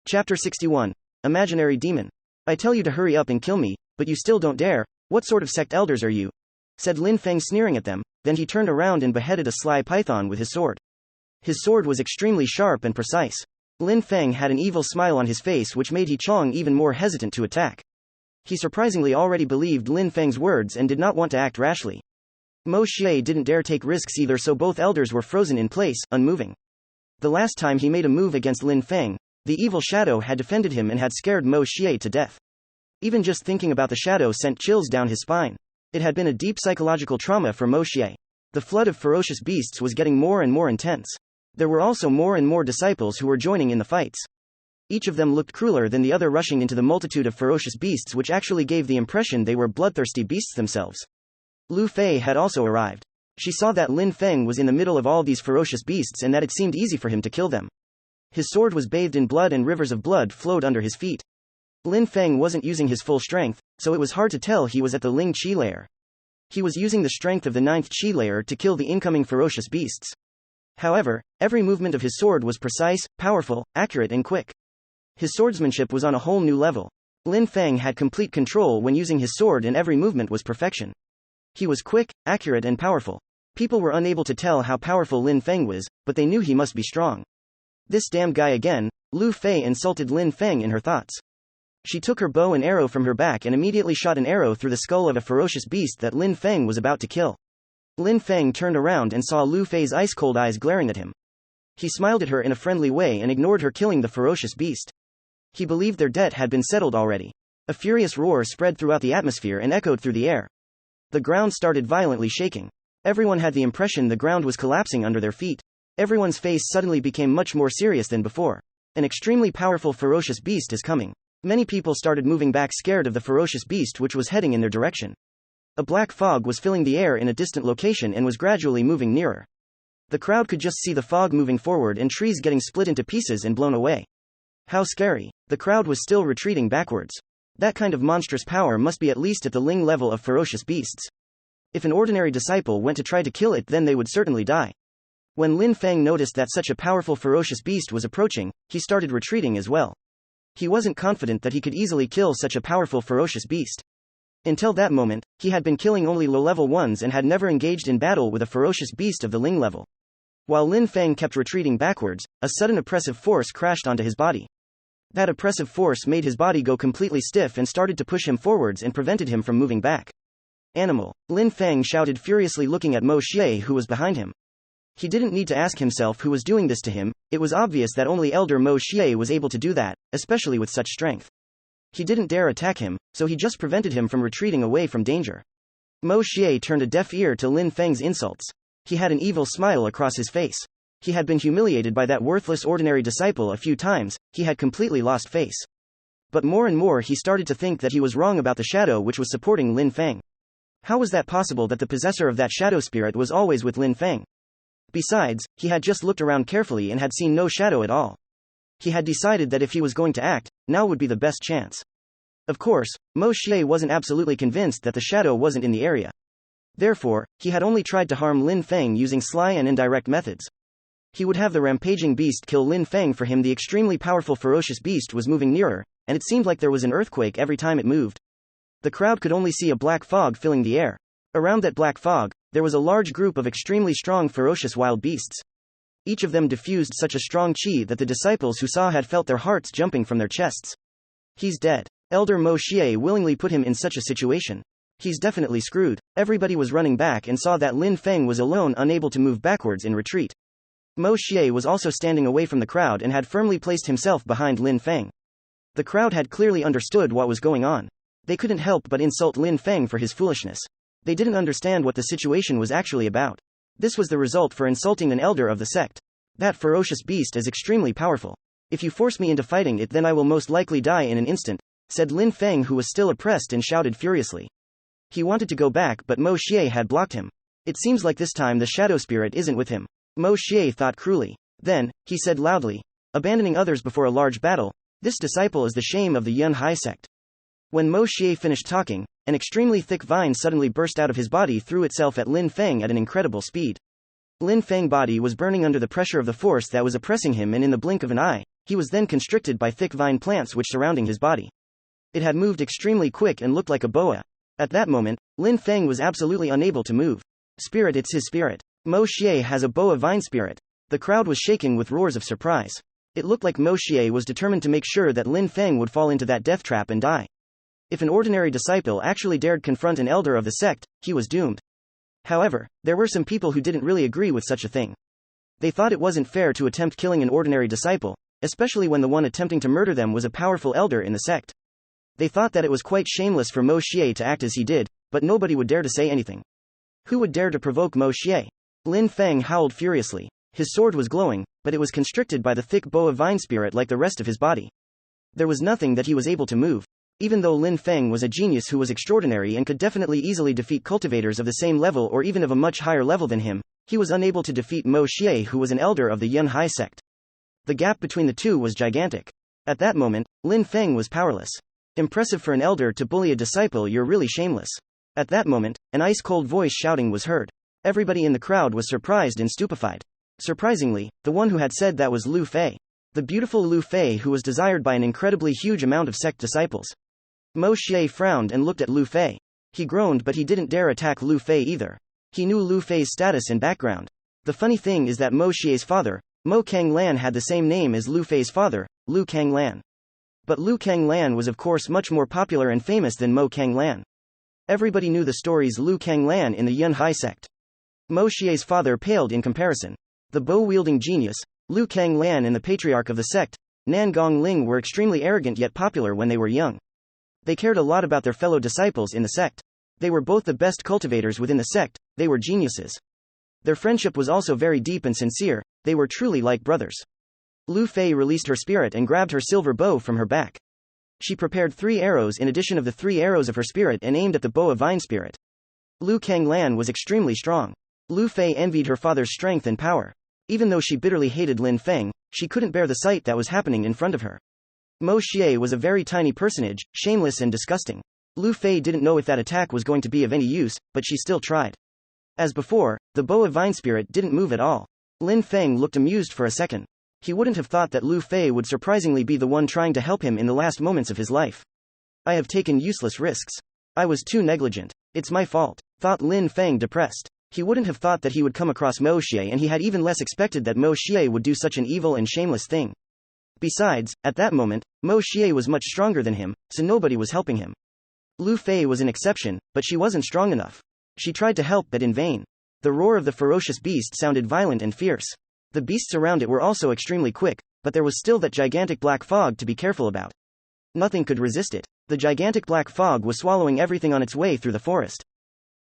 Chapter 61. Imaginary Demon. I tell you to hurry up and kill me, but you still don't dare. What sort of sect elders are you? Said Lin Feng, sneering at them. Then he turned around and beheaded a sly python with his sword. His sword was extremely sharp and precise. Lin Feng had an evil smile on his face, which made He Chong even more hesitant to attack. He surprisingly already believed Lin Feng's words and did not want to act rashly. Mo Xie didn't dare take risks either, so both elders were frozen in place, unmoving. The last time he made a move against Lin Feng, the evil shadow had defended him and had scared Mo Xie to death. Even just thinking about the shadow sent chills down his spine. It had been a deep psychological trauma for Mo Xie. The flood of ferocious beasts was getting more and more intense. There were also more and more disciples who were joining in the fights. Each of them looked crueler than the other, rushing into the multitude of ferocious beasts, which actually gave the impression they were bloodthirsty beasts themselves. Lu Fei had also arrived. She saw that Lin Feng was in the middle of all these ferocious beasts and that it seemed easy for him to kill them. His sword was bathed in blood and rivers of blood flowed under his feet. Lin Feng wasn't using his full strength, so it was hard to tell he was at the Ling Qi layer. He was using the strength of the 9th Qi layer to kill the incoming ferocious beasts. However, every movement of his sword was precise, powerful, accurate and quick. His swordsmanship was on a whole new level. Lin Feng had complete control when using his sword and every movement was perfection. He was quick, accurate and powerful. People were unable to tell how powerful Lin Feng was, but they knew he must be strong. This damn guy again. Lu Fei insulted Lin Feng in her thoughts. She took her bow and arrow from her back and immediately shot an arrow through the skull of a ferocious beast that Lin Feng was about to kill. Lin Feng turned around and saw Lu Fei's ice-cold eyes glaring at him. He smiled at her in a friendly way and ignored her killing the ferocious beast. He believed their debt had been settled already. A furious roar spread throughout the atmosphere and echoed through the air. The ground started violently shaking. Everyone had the impression the ground was collapsing under their feet. Everyone's face suddenly became much more serious than before. An extremely powerful ferocious beast is coming. Many people started moving back, scared of the ferocious beast which was heading in their direction. A black fog was filling the air in a distant location and was gradually moving nearer. The crowd could just see the fog moving forward and trees getting split into pieces and blown away. How scary. The crowd was still retreating backwards. That kind of monstrous power must be at least at the Ling level of ferocious beasts. If an ordinary disciple went to try to kill it, then they would certainly die. When Lin Feng noticed that such a powerful ferocious beast was approaching, he started retreating as well. He wasn't confident that he could easily kill such a powerful ferocious beast. Until that moment, he had been killing only low-level ones and had never engaged in battle with a ferocious beast of the Ling level. While Lin Feng kept retreating backwards, a sudden oppressive force crashed onto his body. That oppressive force made his body go completely stiff and started to push him forwards and prevented him from moving back. Animal. Lin Feng shouted furiously, looking at Mo Xie who was behind him. He didn't need to ask himself who was doing this to him. It was obvious that only Elder Mo Xie was able to do that, especially with such strength. He didn't dare attack him, so he just prevented him from retreating away from danger. Mo Xie turned a deaf ear to Lin Feng's insults. He had an evil smile across his face. He had been humiliated by that worthless ordinary disciple a few times. He had completely lost face. But more and more he started to think that he was wrong about the shadow which was supporting Lin Feng. How was that possible that the possessor of that shadow spirit was always with Lin Feng? Besides, he had just looked around carefully and had seen no shadow at all. He had decided that if he was going to act, now would be the best chance. Of course, Mo Xie wasn't absolutely convinced that the shadow wasn't in the area. Therefore, he had only tried to harm Lin Feng using sly and indirect methods. He would have the rampaging beast kill Lin Feng for him. The extremely powerful ferocious beast was moving nearer, and it seemed like there was an earthquake every time it moved. The crowd could only see a black fog filling the air. Around that black fog, there was a large group of extremely strong ferocious wild beasts. Each of them diffused such a strong qi that the disciples who saw had felt their hearts jumping from their chests. He's dead. Elder Mo Xie willingly put him in such a situation. He's definitely screwed. Everybody was running back and saw that Lin Feng was alone, unable to move backwards in retreat. Mo Xie was also standing away from the crowd and had firmly placed himself behind Lin Feng. The crowd had clearly understood what was going on. They couldn't help but insult Lin Feng for his foolishness. They didn't understand what the situation was actually about. This was the result for insulting an elder of the sect. That ferocious beast is extremely powerful. If you force me into fighting it, then I will most likely die in an instant, said Lin Feng, who was still oppressed, and shouted furiously. He wanted to go back, but Mo Xie had blocked him. It seems like this time the shadow spirit isn't with him. Mo Xie thought cruelly. Then, he said loudly, abandoning others before a large battle, this disciple is the shame of the Yun Hai sect. When Mo Xie finished talking, an extremely thick vine suddenly burst out of his body, threw itself at Lin Feng at an incredible speed. Lin Feng's body was burning under the pressure of the force that was oppressing him, and in the blink of an eye, He was then constricted by thick vine plants which surrounding his body. It had moved extremely quick and looked like a boa. At that moment, Lin Feng was absolutely unable to move. Spirit, it's his spirit. Mo Xie has a boa vine spirit. The crowd was shaking with roars of surprise. It looked like Mo Xie was determined to make sure that Lin Feng would fall into that death trap and die. If an ordinary disciple actually dared confront an elder of the sect, he was doomed. However, there were some people who didn't really agree with such a thing. They thought it wasn't fair to attempt killing an ordinary disciple, especially when the one attempting to murder them was a powerful elder in the sect. They thought that it was quite shameless for Mo Xie to act as he did, but nobody would dare to say anything. Who would dare to provoke Mo Xie? Lin Feng howled furiously. His sword was glowing, but it was constricted by the thick boa vine spirit like the rest of his body. There was nothing that he was able to move. Even though Lin Feng was a genius who was extraordinary and could definitely easily defeat cultivators of the same level or even of a much higher level than him, he was unable to defeat Mo Xie, who was an elder of the Yun Hai sect. The gap between the two was gigantic. At that moment, Lin Feng was powerless. Impressive for an elder to bully a disciple, you're really shameless. At that moment, an ice-cold voice shouting was heard. Everybody in the crowd was surprised and stupefied. Surprisingly, the one who had said that was Lu Fei. The beautiful Lu Fei, who was desired by an incredibly huge amount of sect disciples. Mo Xie frowned and looked at Lu Fei. He groaned, but he didn't dare attack Lu Fei either. He knew Lu Fei's status and background. The funny thing is that Mo Xie's father, Mo Kanglan, had the same name as Lu Fei's father, Lu Kanglan. But Lu Kanglan was of course much more popular and famous than Mo Kanglan. Everybody knew the stories Lu Kanglan in the Yun Hai sect. Mo Xie's father paled in comparison. The bow-wielding genius, Lu Kanglan, and the patriarch of the sect, Nan Gongling, were extremely arrogant yet popular when they were young. They cared a lot about their fellow disciples in the sect. They were both the best cultivators within the sect, they were geniuses. Their friendship was also very deep and sincere, they were truly like brothers. Lu Fei released her spirit and grabbed her silver bow from her back. She prepared 3 arrows in addition of the 3 arrows of her spirit and aimed at the boa vine spirit. Lu Kanglan was extremely strong. Lu Fei envied her father's strength and power. Even though she bitterly hated Lin Feng, she couldn't bear the sight that was happening in front of her. Mo Xie was a very tiny personage, shameless and disgusting. Lu Fei didn't know if that attack was going to be of any use, but she still tried. As before, the boa vine spirit didn't move at all. Lin Feng looked amused for a second. He wouldn't have thought that Lu Fei would surprisingly be the one trying to help him in the last moments of his life. I have taken useless risks. I was too negligent. It's my fault, thought Lin Feng, depressed. He wouldn't have thought that he would come across Mo Xie, and he had even less expected that Mo Xie would do such an evil and shameless thing. Besides, at that moment, Mo Xie was much stronger than him, so nobody was helping him. Lu Fei was an exception, but she wasn't strong enough. She tried to help, but in vain. The roar of the ferocious beast sounded violent and fierce. The beasts around it were also extremely quick, but there was still that gigantic black fog to be careful about. Nothing could resist it. The gigantic black fog was swallowing everything on its way through the forest.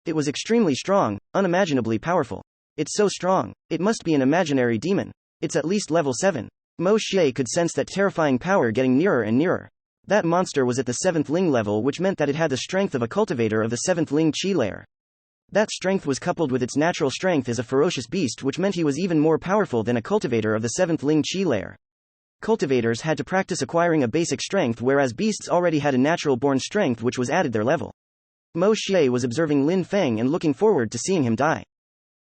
It was extremely strong, unimaginably powerful. It's so strong, it must be an imaginary demon. It's at least level 7. Mo Xie could sense that terrifying power getting nearer and nearer. That monster was at the 7th Ling level, which meant that it had the strength of a cultivator of the 7th Ling Qi layer. That strength was coupled with its natural strength as a ferocious beast, which meant he was even more powerful than a cultivator of the 7th Ling Qi layer. Cultivators had to practice acquiring a basic strength, whereas beasts already had a natural-born strength which was added their level. Mo Xie was observing Lin Feng and looking forward to seeing him die.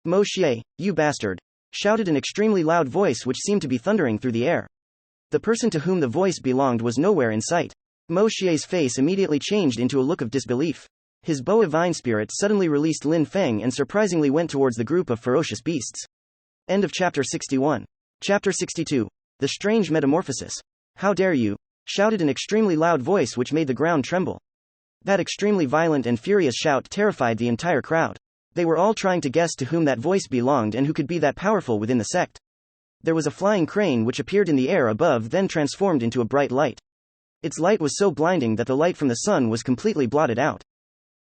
Mo Xie, you bastard! Shouted an extremely loud voice which seemed to be thundering through the air. The person to whom the voice belonged was nowhere in sight. Mo Xie's face immediately changed into a look of disbelief. His boa vine spirit suddenly released Lin Feng and surprisingly went towards the group of ferocious beasts. End of chapter 61. Chapter 62. The Strange Metamorphosis. How dare you! Shouted an extremely loud voice which made the ground tremble. That extremely violent and furious shout terrified the entire crowd. They were all trying to guess to whom that voice belonged and who could be that powerful within the sect. There was a flying crane which appeared in the air above, then transformed into a bright light. Its light was so blinding that the light from the sun was completely blotted out.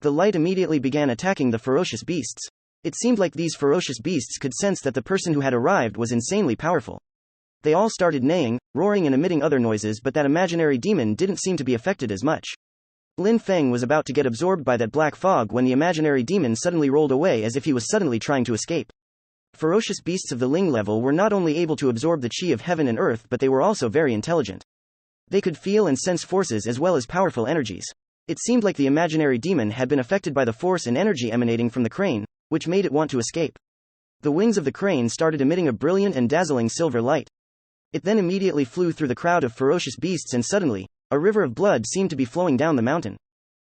The light immediately began attacking the ferocious beasts. It seemed like these ferocious beasts could sense that the person who had arrived was insanely powerful. They all started neighing, roaring and emitting other noises, but that imaginary demon didn't seem to be affected as much. Lin Feng was about to get absorbed by that black fog when the imaginary demon suddenly rolled away as if he was suddenly trying to escape. Ferocious beasts of the Ling level were not only able to absorb the qi of heaven and earth, but they were also very intelligent. They could feel and sense forces as well as powerful energies. It seemed like the imaginary demon had been affected by the force and energy emanating from the crane, which made it want to escape. The wings of the crane started emitting a brilliant and dazzling silver light. It then immediately flew through the crowd of ferocious beasts, and suddenly, a river of blood seemed to be flowing down the mountain.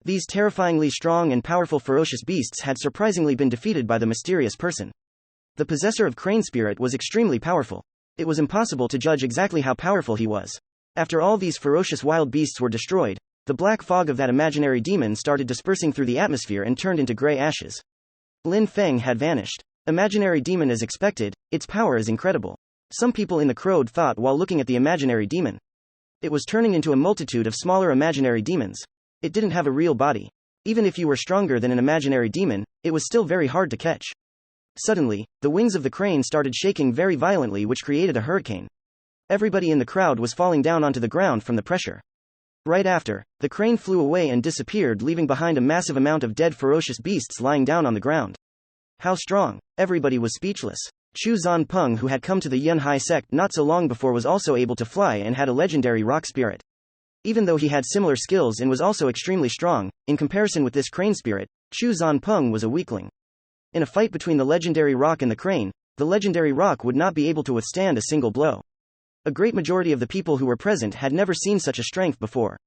These terrifyingly strong and powerful ferocious beasts had surprisingly been defeated by the mysterious person. The possessor of Crane Spirit was extremely powerful. It was impossible to judge exactly how powerful he was. After all these ferocious wild beasts were destroyed, the black fog of that imaginary demon started dispersing through the atmosphere and turned into gray ashes. Lin Feng had vanished. Imaginary demon as expected, its power is incredible. Some people in the crowd thought while looking at the imaginary demon. It was turning into a multitude of smaller imaginary demons. It didn't have a real body. Even if you were stronger than an imaginary demon, it was still very hard to catch. Suddenly, the wings of the crane started shaking very violently, which created a hurricane. Everybody in the crowd was falling down onto the ground from the pressure. Right after, the crane flew away and disappeared, leaving behind a massive amount of dead ferocious beasts lying down on the ground. How strong! Everybody was speechless. Chu Zanpeng, who had come to the Yunhai sect not so long before, was also able to fly and had a legendary rock spirit. Even though he had similar skills and was also extremely strong, in comparison with this crane spirit, Chu Zanpeng was a weakling. In a fight between the legendary rock and the crane, the legendary rock would not be able to withstand a single blow. A great majority of the people who were present had never seen such a strength before.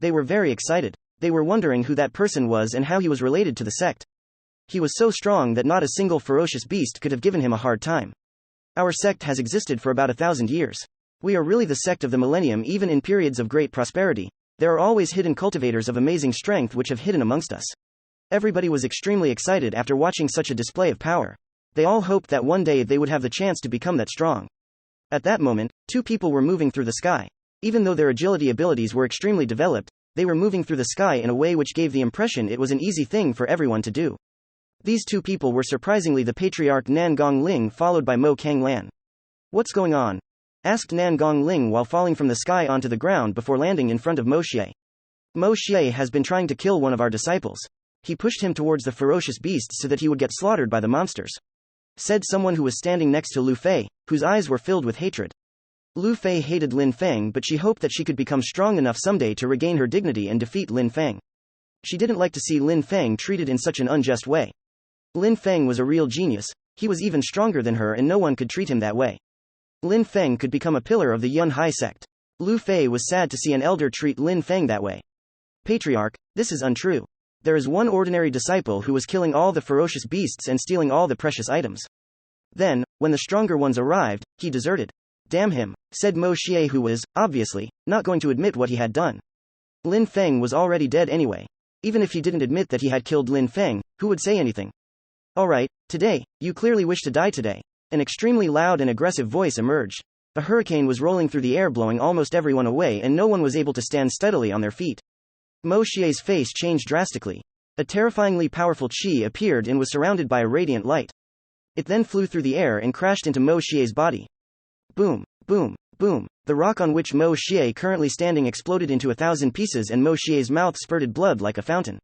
They were very excited. They were wondering who that person was and how he was related to the sect. He was so strong that not a single ferocious beast could have given him a hard time. Our sect has existed for about 1,000 years. We are really the sect of the millennium. Even in periods of great prosperity, there are always hidden cultivators of amazing strength which have hidden amongst us. Everybody was extremely excited after watching such a display of power. They all hoped that one day they would have the chance to become that strong. At that moment, two people were moving through the sky. Even though their agility abilities were extremely developed, they were moving through the sky in a way which gave the impression it was an easy thing for everyone to do. These two people were surprisingly the patriarch Nan Gongling followed by Mo Kanglan. "What's going on?" asked Nan Gongling while falling from the sky onto the ground before landing in front of Mo Xie. "Mo Xie has been trying to kill one of our disciples. He pushed him towards the ferocious beasts so that he would get slaughtered by the monsters," said someone who was standing next to Lu Fei, whose eyes were filled with hatred. Lu Fei hated Lin Feng, but she hoped that she could become strong enough someday to regain her dignity and defeat Lin Feng. She didn't like to see Lin Feng treated in such an unjust way. Lin Feng was a real genius. He was even stronger than her and no one could treat him that way. Lin Feng could become a pillar of the Yunhai sect. Lu Fei was sad to see an elder treat Lin Feng that way. "Patriarch, this is untrue. There is one ordinary disciple who was killing all the ferocious beasts and stealing all the precious items. Then, when the stronger ones arrived, he deserted. Damn him," said Mo Xie, who was, obviously, not going to admit what he had done. Lin Feng was already dead anyway. Even if he didn't admit that he had killed Lin Feng, who would say anything? "Alright, today, you clearly wish to die today." An extremely loud and aggressive voice emerged. A hurricane was rolling through the air, blowing almost everyone away, and no one was able to stand steadily on their feet. Mo Xie's face changed drastically. A terrifyingly powerful qi appeared and was surrounded by a radiant light. It then flew through the air and crashed into Mo Xie's body. Boom, boom, boom. The rock on which Mo Xie currently standing exploded into 1,000 pieces and Mo Xie's mouth spurted blood like a fountain.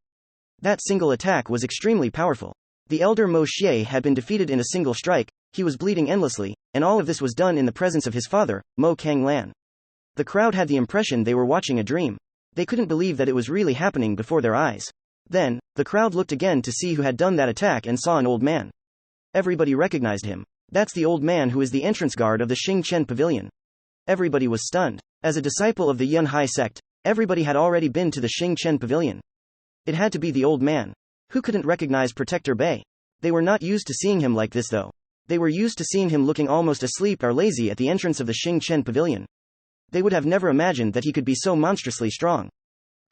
That single attack was extremely powerful. The elder Mo Xie had been defeated in a single strike. He was bleeding endlessly, and all of this was done in the presence of his father, Mo Kanglan. The crowd had the impression they were watching a dream. They couldn't believe that it was really happening before their eyes. Then, the crowd looked again to see who had done that attack and saw an old man. Everybody recognized him. That's the old man who is the entrance guard of the Xingchen Pavilion. Everybody was stunned. As a disciple of the Yunhai sect, everybody had already been to the Xingchen Pavilion. It had to be the old man. Who couldn't recognize Protector Bei? They were not used to seeing him like this though. They were used to seeing him looking almost asleep or lazy at the entrance of the Xingchen Pavilion. They would have never imagined that he could be so monstrously strong.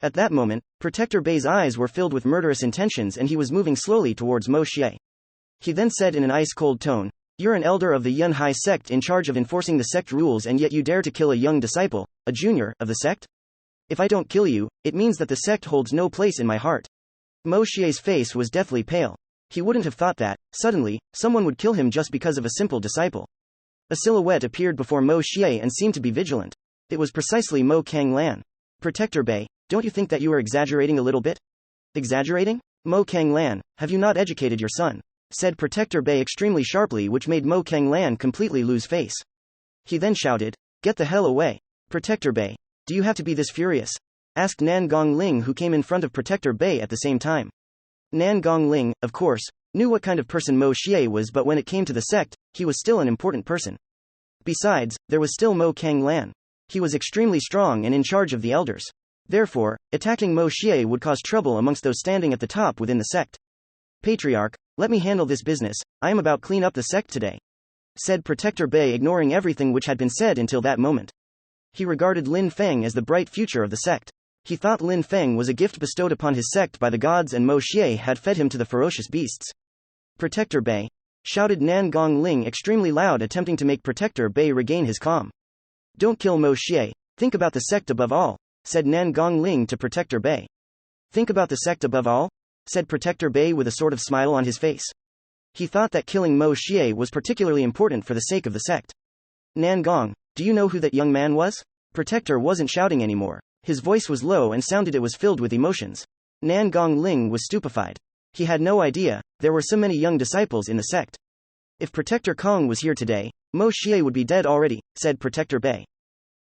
At that moment, Protector Bei's eyes were filled with murderous intentions and he was moving slowly towards Mo Xie. He then said in an ice-cold tone, "You're an elder of the Yunhai sect in charge of enforcing the sect rules, and yet you dare to kill a young disciple, a junior, of the sect? If I don't kill you, it means that the sect holds no place in my heart." Mo Xie's face was deathly pale. He wouldn't have thought that, suddenly, someone would kill him just because of a simple disciple. A silhouette appeared before Mo Xie and seemed to be vigilant. It was precisely Mo Kanglan. "Protector Bei, don't you think that you are exaggerating a little bit?" "Exaggerating? Mo Kanglan, have you not educated your son?" said Protector Bei extremely sharply, which made Mo Kanglan completely lose face. He then shouted, "Get the hell away. Protector Bei, do you have to be this furious?" asked Nan Gongling, who came in front of Protector Bei at the same time. Nan Gongling, of course, knew what kind of person Mo Xie was, but when it came to the sect, he was still an important person. Besides, there was still Mo Kang Lan. He was extremely strong and in charge of the elders. Therefore, attacking Mo Xie would cause trouble amongst those standing at the top within the sect. Patriarch, let me handle this business, I am about clean up the sect today, said Protector Bei, ignoring everything which had been said until that moment. He regarded Lin Feng as the bright future of the sect. He thought Lin Feng was a gift bestowed upon his sect by the gods, and Mo Xie had fed him to the ferocious beasts. Protector Bei, shouted Nan Gongling extremely loud, attempting to make Protector Bei regain his calm. Don't kill Mo Xie, think about the sect above all, said Nan Gongling to Protector Bei. Think about the sect above all? Said Protector Bei with a sort of smile on his face. He thought that killing Mo Xie was particularly important for the sake of the sect. Nan Gong, do you know who that young man was? Protector wasn't shouting anymore. His voice was low and sounded it was filled with emotions. Nan Gongling was stupefied. He had no idea there were so many young disciples in the sect. If Protector Kong was here today, Mo Xie would be dead already, said Protector Bei.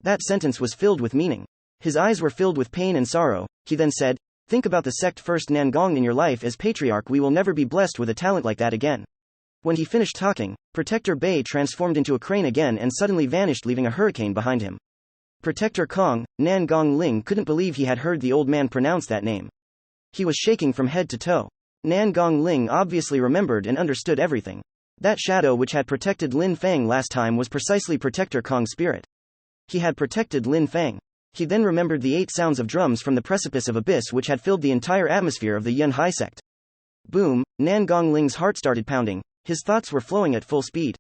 That sentence was filled with meaning. His eyes were filled with pain and sorrow. He then said, think about the sect first, Nan Gong. In your life as patriarch we will never be blessed with a talent like that again. When he finished talking, Protector Bei transformed into a crane again and suddenly vanished, leaving a hurricane behind him. Protector Kong, Nan Gongling couldn't believe he had heard the old man pronounce that name. He was shaking from head to toe. Nan Gongling obviously remembered and understood everything. That shadow which had protected Lin Feng last time was precisely Protector Kong's spirit. He had protected Lin Feng. He then remembered the 8 sounds of drums from the precipice of abyss which had filled the entire atmosphere of the Yun Hai sect. Boom, Nan Gongling's heart started pounding. His thoughts were flowing at full speed.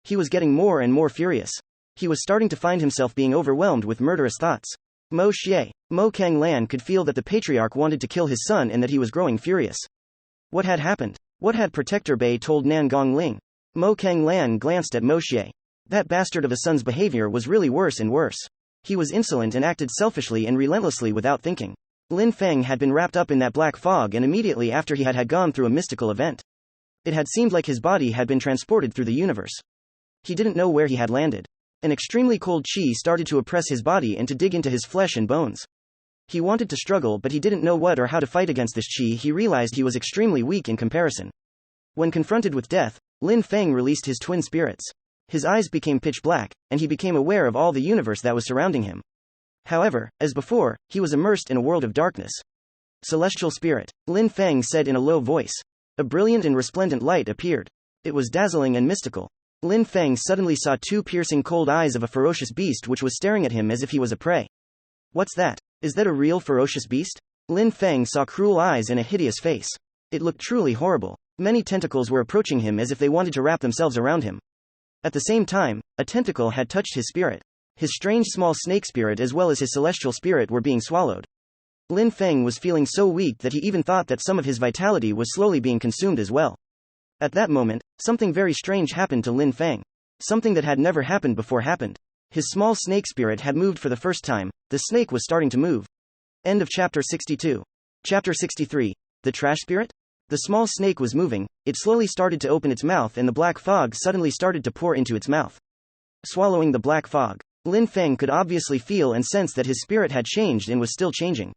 He was getting more and more furious. He was starting to find himself being overwhelmed with murderous thoughts. Mo Xie, Mo Kang Lan could feel that the patriarch wanted to kill his son and that he was growing furious. What had happened? What had Protector Bei told Nan Gongling? Mo Kang Lan glanced at Mo Xie. That bastard of a son's behavior was really worse and worse. He was insolent and acted selfishly and relentlessly without thinking. Lin Feng had been wrapped up in that black fog, and immediately after he had gone through a mystical event. It had seemed like his body had been transported through the universe. He didn't know where he had landed. An extremely cold chi started to oppress his body and to dig into his flesh and bones. He wanted to struggle, but he didn't know what or how to fight against this chi. He realized he was extremely weak in comparison. When confronted with death, Lin Feng released his twin spirits. His eyes became pitch black, and he became aware of all the universe that was surrounding him. However, as before, he was immersed in a world of darkness. Celestial spirit, Lin Feng said in a low voice. A brilliant and resplendent light appeared. It was dazzling and mystical. Lin Feng suddenly saw 2 piercing cold eyes of a ferocious beast which was staring at him as if he was a prey. What's that? Is that a real ferocious beast? Lin Feng saw cruel eyes and a hideous face. It looked truly horrible. Many tentacles were approaching him as if they wanted to wrap themselves around him. At the same time, a tentacle had touched his spirit. His strange small snake spirit as well as his celestial spirit were being swallowed. Lin Feng was feeling so weak that he even thought that some of his vitality was slowly being consumed as well. At that moment, something very strange happened to Lin Feng. Something that had never happened before happened. His small snake spirit had moved for the first time. The snake was starting to move. End of chapter 62. Chapter 63. The trash spirit? The small snake was moving. It slowly started to open its mouth and the black fog suddenly started to pour into its mouth. Swallowing the black fog, Lin Feng could obviously feel and sense that his spirit had changed and was still changing.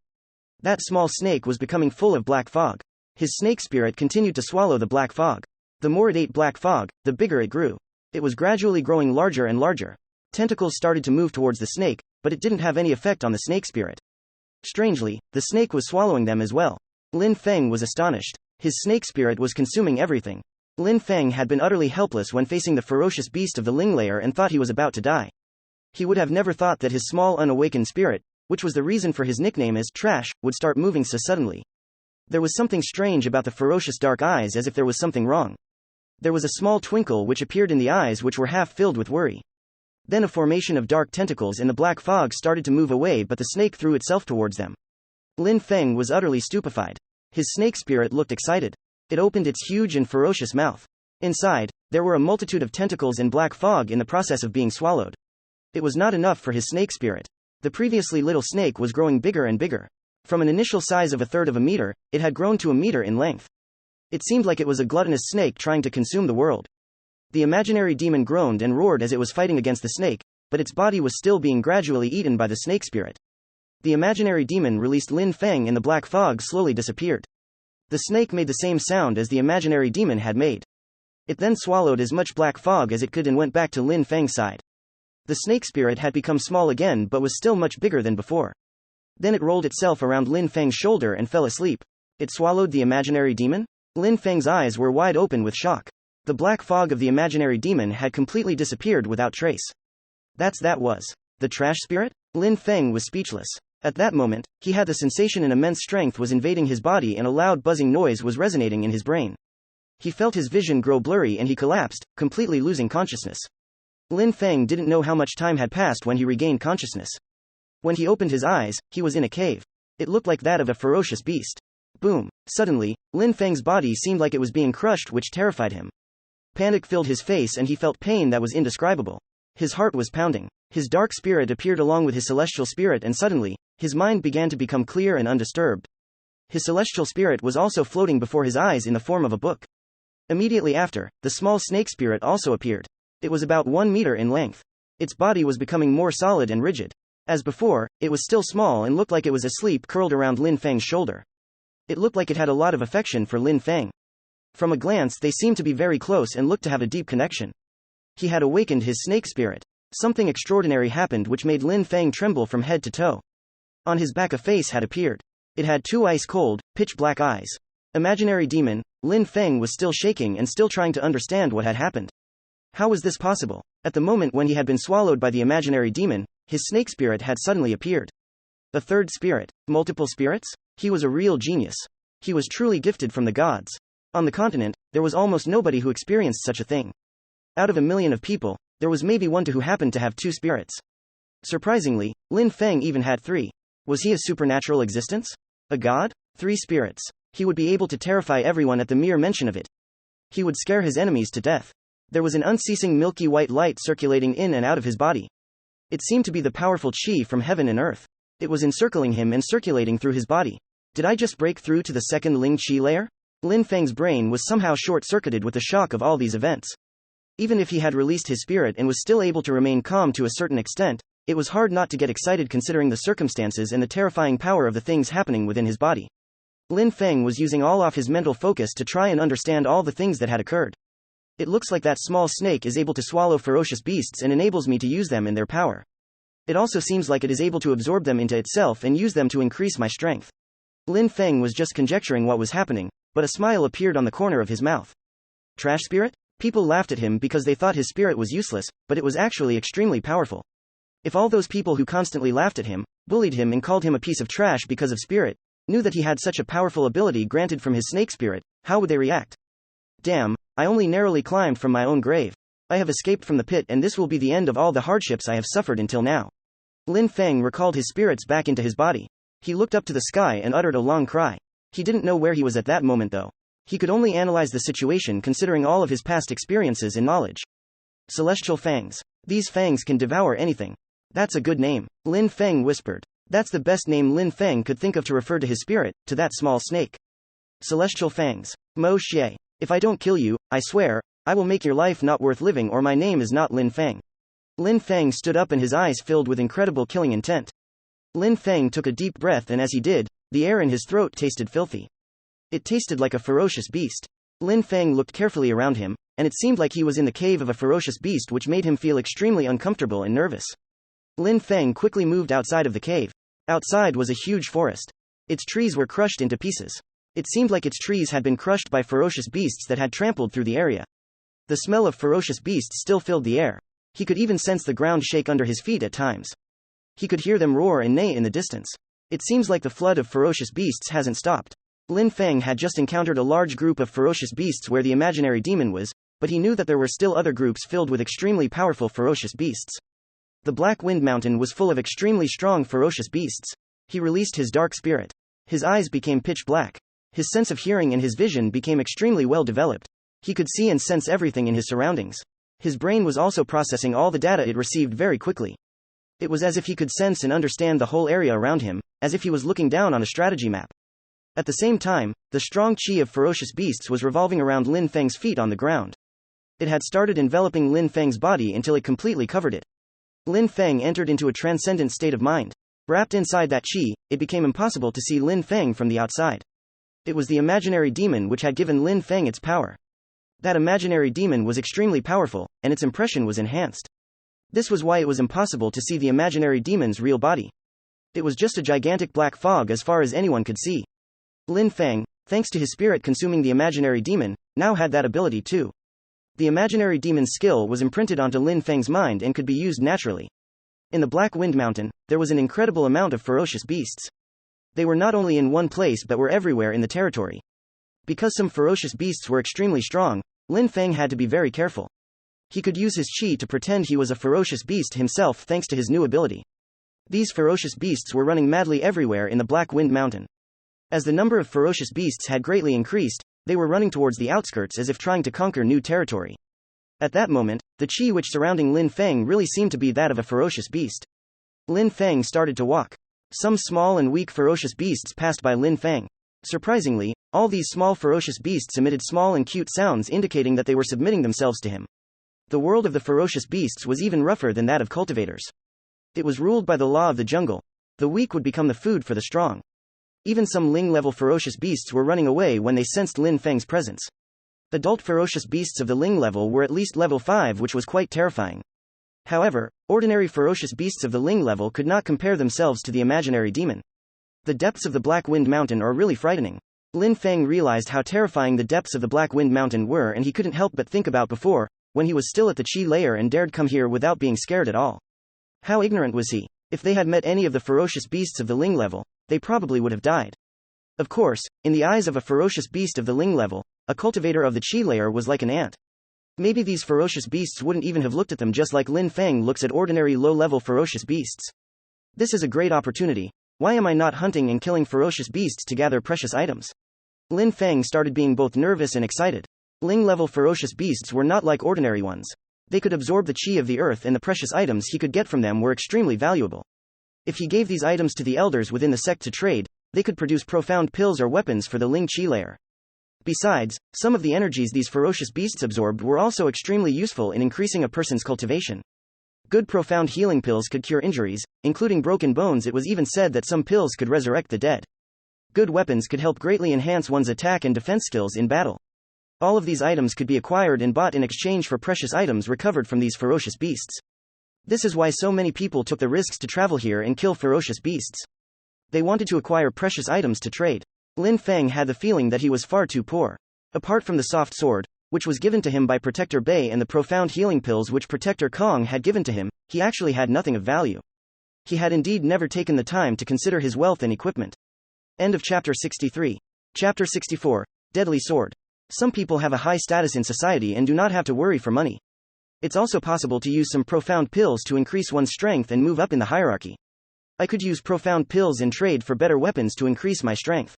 That small snake was becoming full of black fog. His snake spirit continued to swallow the black fog. The more it ate black fog, the bigger it grew. It was gradually growing larger and larger. Tentacles started to move towards the snake, but it didn't have any effect on the snake spirit. Strangely, the snake was swallowing them as well. Lin Feng was astonished. His snake spirit was consuming everything. Lin Feng had been utterly helpless when facing the ferocious beast of the Ling layer and thought he was about to die. He would have never thought that his small unawakened spirit, which was the reason for his nickname as Trash, would start moving so suddenly. There was something strange about the ferocious dark eyes, as if there was something wrong. There was a small twinkle which appeared in the eyes which were half filled with worry. Then a formation of dark tentacles in the black fog started to move away, but the snake threw itself towards them. Lin Feng was utterly stupefied. His snake spirit looked excited. It opened its huge and ferocious mouth. Inside, there were a multitude of tentacles in black fog in the process of being swallowed. It was not enough for his snake spirit. The previously little snake was growing bigger and bigger. From an initial size of 1/3 of a meter, it had grown to a meter in length. It seemed like it was a gluttonous snake trying to consume the world. The imaginary demon groaned and roared as it was fighting against the snake, but its body was still being gradually eaten by the snake spirit. The imaginary demon released Lin Feng and the black fog slowly disappeared. The snake made the same sound as the imaginary demon had made. It then swallowed as much black fog as it could and went back to Lin Feng's side. The snake spirit had become small again but was still much bigger than before. Then it rolled itself around Lin Feng's shoulder and fell asleep. It swallowed the imaginary demon? Lin Feng's eyes were wide open with shock. The black fog of the imaginary demon had completely disappeared without trace. That was the trash spirit? Lin Feng was speechless. At that moment, he had the sensation an immense strength was invading his body and a loud buzzing noise was resonating in his brain. He felt his vision grow blurry and he collapsed, completely losing consciousness. Lin Feng didn't know how much time had passed when he regained consciousness. When he opened his eyes, he was in a cave. It looked like that of a ferocious beast. Boom! Suddenly, Lin Feng's body seemed like it was being crushed, which terrified him. Panic filled his face and he felt pain that was indescribable. His heart was pounding. His dark spirit appeared along with his celestial spirit and suddenly, his mind began to become clear and undisturbed. His celestial spirit was also floating before his eyes in the form of a book. Immediately after, the small snake spirit also appeared. It was about 1 meter in length. Its body was becoming more solid and rigid. As before, it was still small and looked like it was asleep curled around Lin Feng's shoulder. It looked like it had a lot of affection for Lin Feng. From a glance they seemed to be very close and looked to have a deep connection. He had awakened his snake spirit. Something extraordinary happened which made Lin Feng tremble from head to toe. On his back a face had appeared. It had 2 ice-cold, pitch-black eyes. Imaginary demon, Lin Feng was still shaking and still trying to understand what had happened. How was this possible? At the moment when he had been swallowed by the imaginary demon, his snake spirit had suddenly appeared. A third spirit? Multiple spirits? He was a real genius. He was truly gifted from the gods. On the continent, there was almost nobody who experienced such a thing. Out of 1 million of people, there was maybe 1 who happened to have 2 spirits. Surprisingly, Lin Feng even had 3. Was he a supernatural existence? A god? 3 spirits. He would be able to terrify everyone at the mere mention of it. He would scare his enemies to death. There was an unceasing milky white light circulating in and out of his body. It seemed to be the powerful qi from heaven and earth. It was encircling him and circulating through his body. Did I just break through to the second Ling Qi layer? Lin Feng's brain was somehow short-circuited with the shock of all these events. Even if he had released his spirit and was still able to remain calm to a certain extent, it was hard not to get excited considering the circumstances and the terrifying power of the things happening within his body. Lin Feng was using all of his mental focus to try and understand all the things that had occurred. It looks like that small snake is able to swallow ferocious beasts and enables me to use them in their power. It also seems like it is able to absorb them into itself and use them to increase my strength. Lin Feng was just conjecturing what was happening, but a smile appeared on the corner of his mouth. Trash spirit? People laughed at him because they thought his spirit was useless, but it was actually extremely powerful. If all those people who constantly laughed at him, bullied him and called him a piece of trash because of spirit, knew that he had such a powerful ability granted from his snake spirit, how would they react? Damn, I only narrowly climbed from my own grave. I have escaped from the pit and this will be the end of all the hardships I have suffered until now. Lin Feng recalled his spirits back into his body. He looked up to the sky and uttered a long cry. He didn't know where he was at that moment though. He could only analyze the situation considering all of his past experiences and knowledge. Celestial fangs. These fangs can devour anything. That's a good name. Lin Feng whispered. That's the best name Lin Feng could think of to refer to his spirit, to that small snake. Celestial fangs. Mo Xie. If I don't kill you, I swear, I will make your life not worth living or my name is not Lin Feng. Lin Feng stood up and his eyes filled with incredible killing intent. Lin Feng took a deep breath and as he did, the air in his throat tasted filthy. It tasted like a ferocious beast. Lin Feng looked carefully around him, and it seemed like he was in the cave of a ferocious beast which made him feel extremely uncomfortable and nervous. Lin Feng quickly moved outside of the cave. Outside was a huge forest. Its trees were crushed into pieces. It seemed like its trees had been crushed by ferocious beasts that had trampled through the area. The smell of ferocious beasts still filled the air. He could even sense the ground shake under his feet at times. He could hear them roar and neigh in the distance. It seems like the flood of ferocious beasts hasn't stopped. Lin Feng had just encountered a large group of ferocious beasts where the imaginary demon was, but he knew that there were still other groups filled with extremely powerful ferocious beasts. The Black Wind Mountain was full of extremely strong ferocious beasts. He released his dark spirit. His eyes became pitch black. His sense of hearing and his vision became extremely well developed. He could see and sense everything in his surroundings. His brain was also processing all the data it received very quickly. It was as if he could sense and understand the whole area around him, as if he was looking down on a strategy map. At the same time, the strong qi of ferocious beasts was revolving around Lin Feng's feet on the ground. It had started enveloping Lin Feng's body until it completely covered it. Lin Feng entered into a transcendent state of mind. Wrapped inside that qi, it became impossible to see Lin Feng from the outside. It was the imaginary demon which had given Lin Feng its power. That imaginary demon was extremely powerful, and its impression was enhanced. This was why it was impossible to see the imaginary demon's real body. It was just a gigantic black fog as far as anyone could see. Lin Feng, thanks to his spirit consuming the imaginary demon, now had that ability too. The imaginary demon's skill was imprinted onto Lin Feng's mind and could be used naturally. In the Black Wind Mountain, there was an incredible amount of ferocious beasts. They were not only in one place but were everywhere in the territory. Because some ferocious beasts were extremely strong, Lin Feng had to be very careful. He could use his qi to pretend he was a ferocious beast himself thanks to his new ability. These ferocious beasts were running madly everywhere in the Black Wind Mountain. As the number of ferocious beasts had greatly increased, they were running towards the outskirts as if trying to conquer new territory. At that moment, the qi which surrounding Lin Feng really seemed to be that of a ferocious beast. Lin Feng started to walk. Some small and weak ferocious beasts passed by Lin Feng. Surprisingly, all these small ferocious beasts emitted small and cute sounds indicating that they were submitting themselves to him. The world of the ferocious beasts was even rougher than that of cultivators. It was ruled by the law of the jungle. The weak would become the food for the strong. Even some Ling-level ferocious beasts were running away when they sensed Lin Feng's presence. Adult ferocious beasts of the Ling level were at least level 5, which was quite terrifying. However, ordinary ferocious beasts of the Ling level could not compare themselves to the imaginary demon. The depths of the Black Wind Mountain are really frightening. Lin Feng realized how terrifying the depths of the Black Wind Mountain were, and he couldn't help but think about before, when he was still at the Qi layer and dared come here without being scared at all. How ignorant was he? If they had met any of the ferocious beasts of the Ling level, they probably would have died. Of course, in the eyes of a ferocious beast of the Ling level, a cultivator of the Qi layer was like an ant. Maybe these ferocious beasts wouldn't even have looked at them just like Lin Feng looks at ordinary low-level ferocious beasts. This is a great opportunity. Why am I not hunting and killing ferocious beasts to gather precious items? Lin Feng started being both nervous and excited. Ling-level ferocious beasts were not like ordinary ones. They could absorb the qi of the earth, and the precious items he could get from them were extremely valuable. If he gave these items to the elders within the sect to trade, they could produce profound pills or weapons for the Ling Qi layer. Besides, some of the energies these ferocious beasts absorbed were also extremely useful in increasing a person's cultivation. Good profound healing pills could cure injuries, including broken bones. It was even said that some pills could resurrect the dead. Good weapons could help greatly enhance one's attack and defense skills in battle. All of these items could be acquired and bought in exchange for precious items recovered from these ferocious beasts. This is why so many people took the risks to travel here and kill ferocious beasts. They wanted to acquire precious items to trade. Lin Feng had the feeling that he was far too poor. Apart from the soft sword, which was given to him by Protector Bei, and the profound healing pills which Protector Kong had given to him, he actually had nothing of value. He had indeed never taken the time to consider his wealth and equipment. End of chapter 63. Chapter 64. Deadly Sword. Some people have a high status in society and do not have to worry for money. It's also possible to use some profound pills to increase one's strength and move up in the hierarchy. I could use profound pills and trade for better weapons to increase my strength.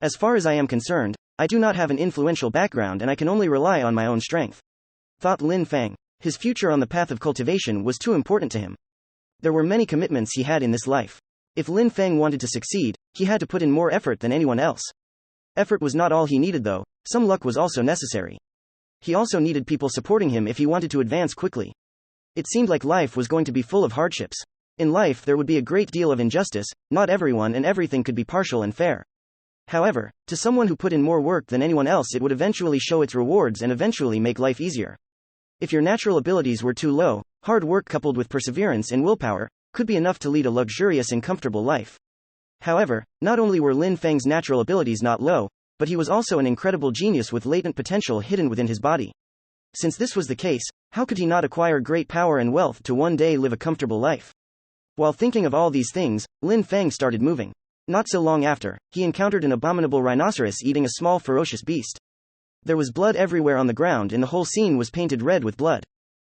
As far as I am concerned, I do not have an influential background and I can only rely on my own strength. Thought Lin Feng. His future on the path of cultivation was too important to him. There were many commitments he had in this life. If Lin Feng wanted to succeed, he had to put in more effort than anyone else. Effort was not all he needed though, some luck was also necessary. He also needed people supporting him if he wanted to advance quickly. It seemed like life was going to be full of hardships. In life there would be a great deal of injustice, not everyone and everything could be partial and fair. However, to someone who put in more work than anyone else, it would eventually show its rewards and eventually make life easier. If your natural abilities were too low, hard work coupled with perseverance and willpower could be enough to lead a luxurious and comfortable life. However, not only were Lin Feng's natural abilities not low, but he was also an incredible genius with latent potential hidden within his body. Since this was the case, how could he not acquire great power and wealth to one day live a comfortable life? While thinking of all these things, Lin Feng started moving. Not so long after, he encountered an abominable rhinoceros eating a small ferocious beast. There was blood everywhere on the ground and the whole scene was painted red with blood.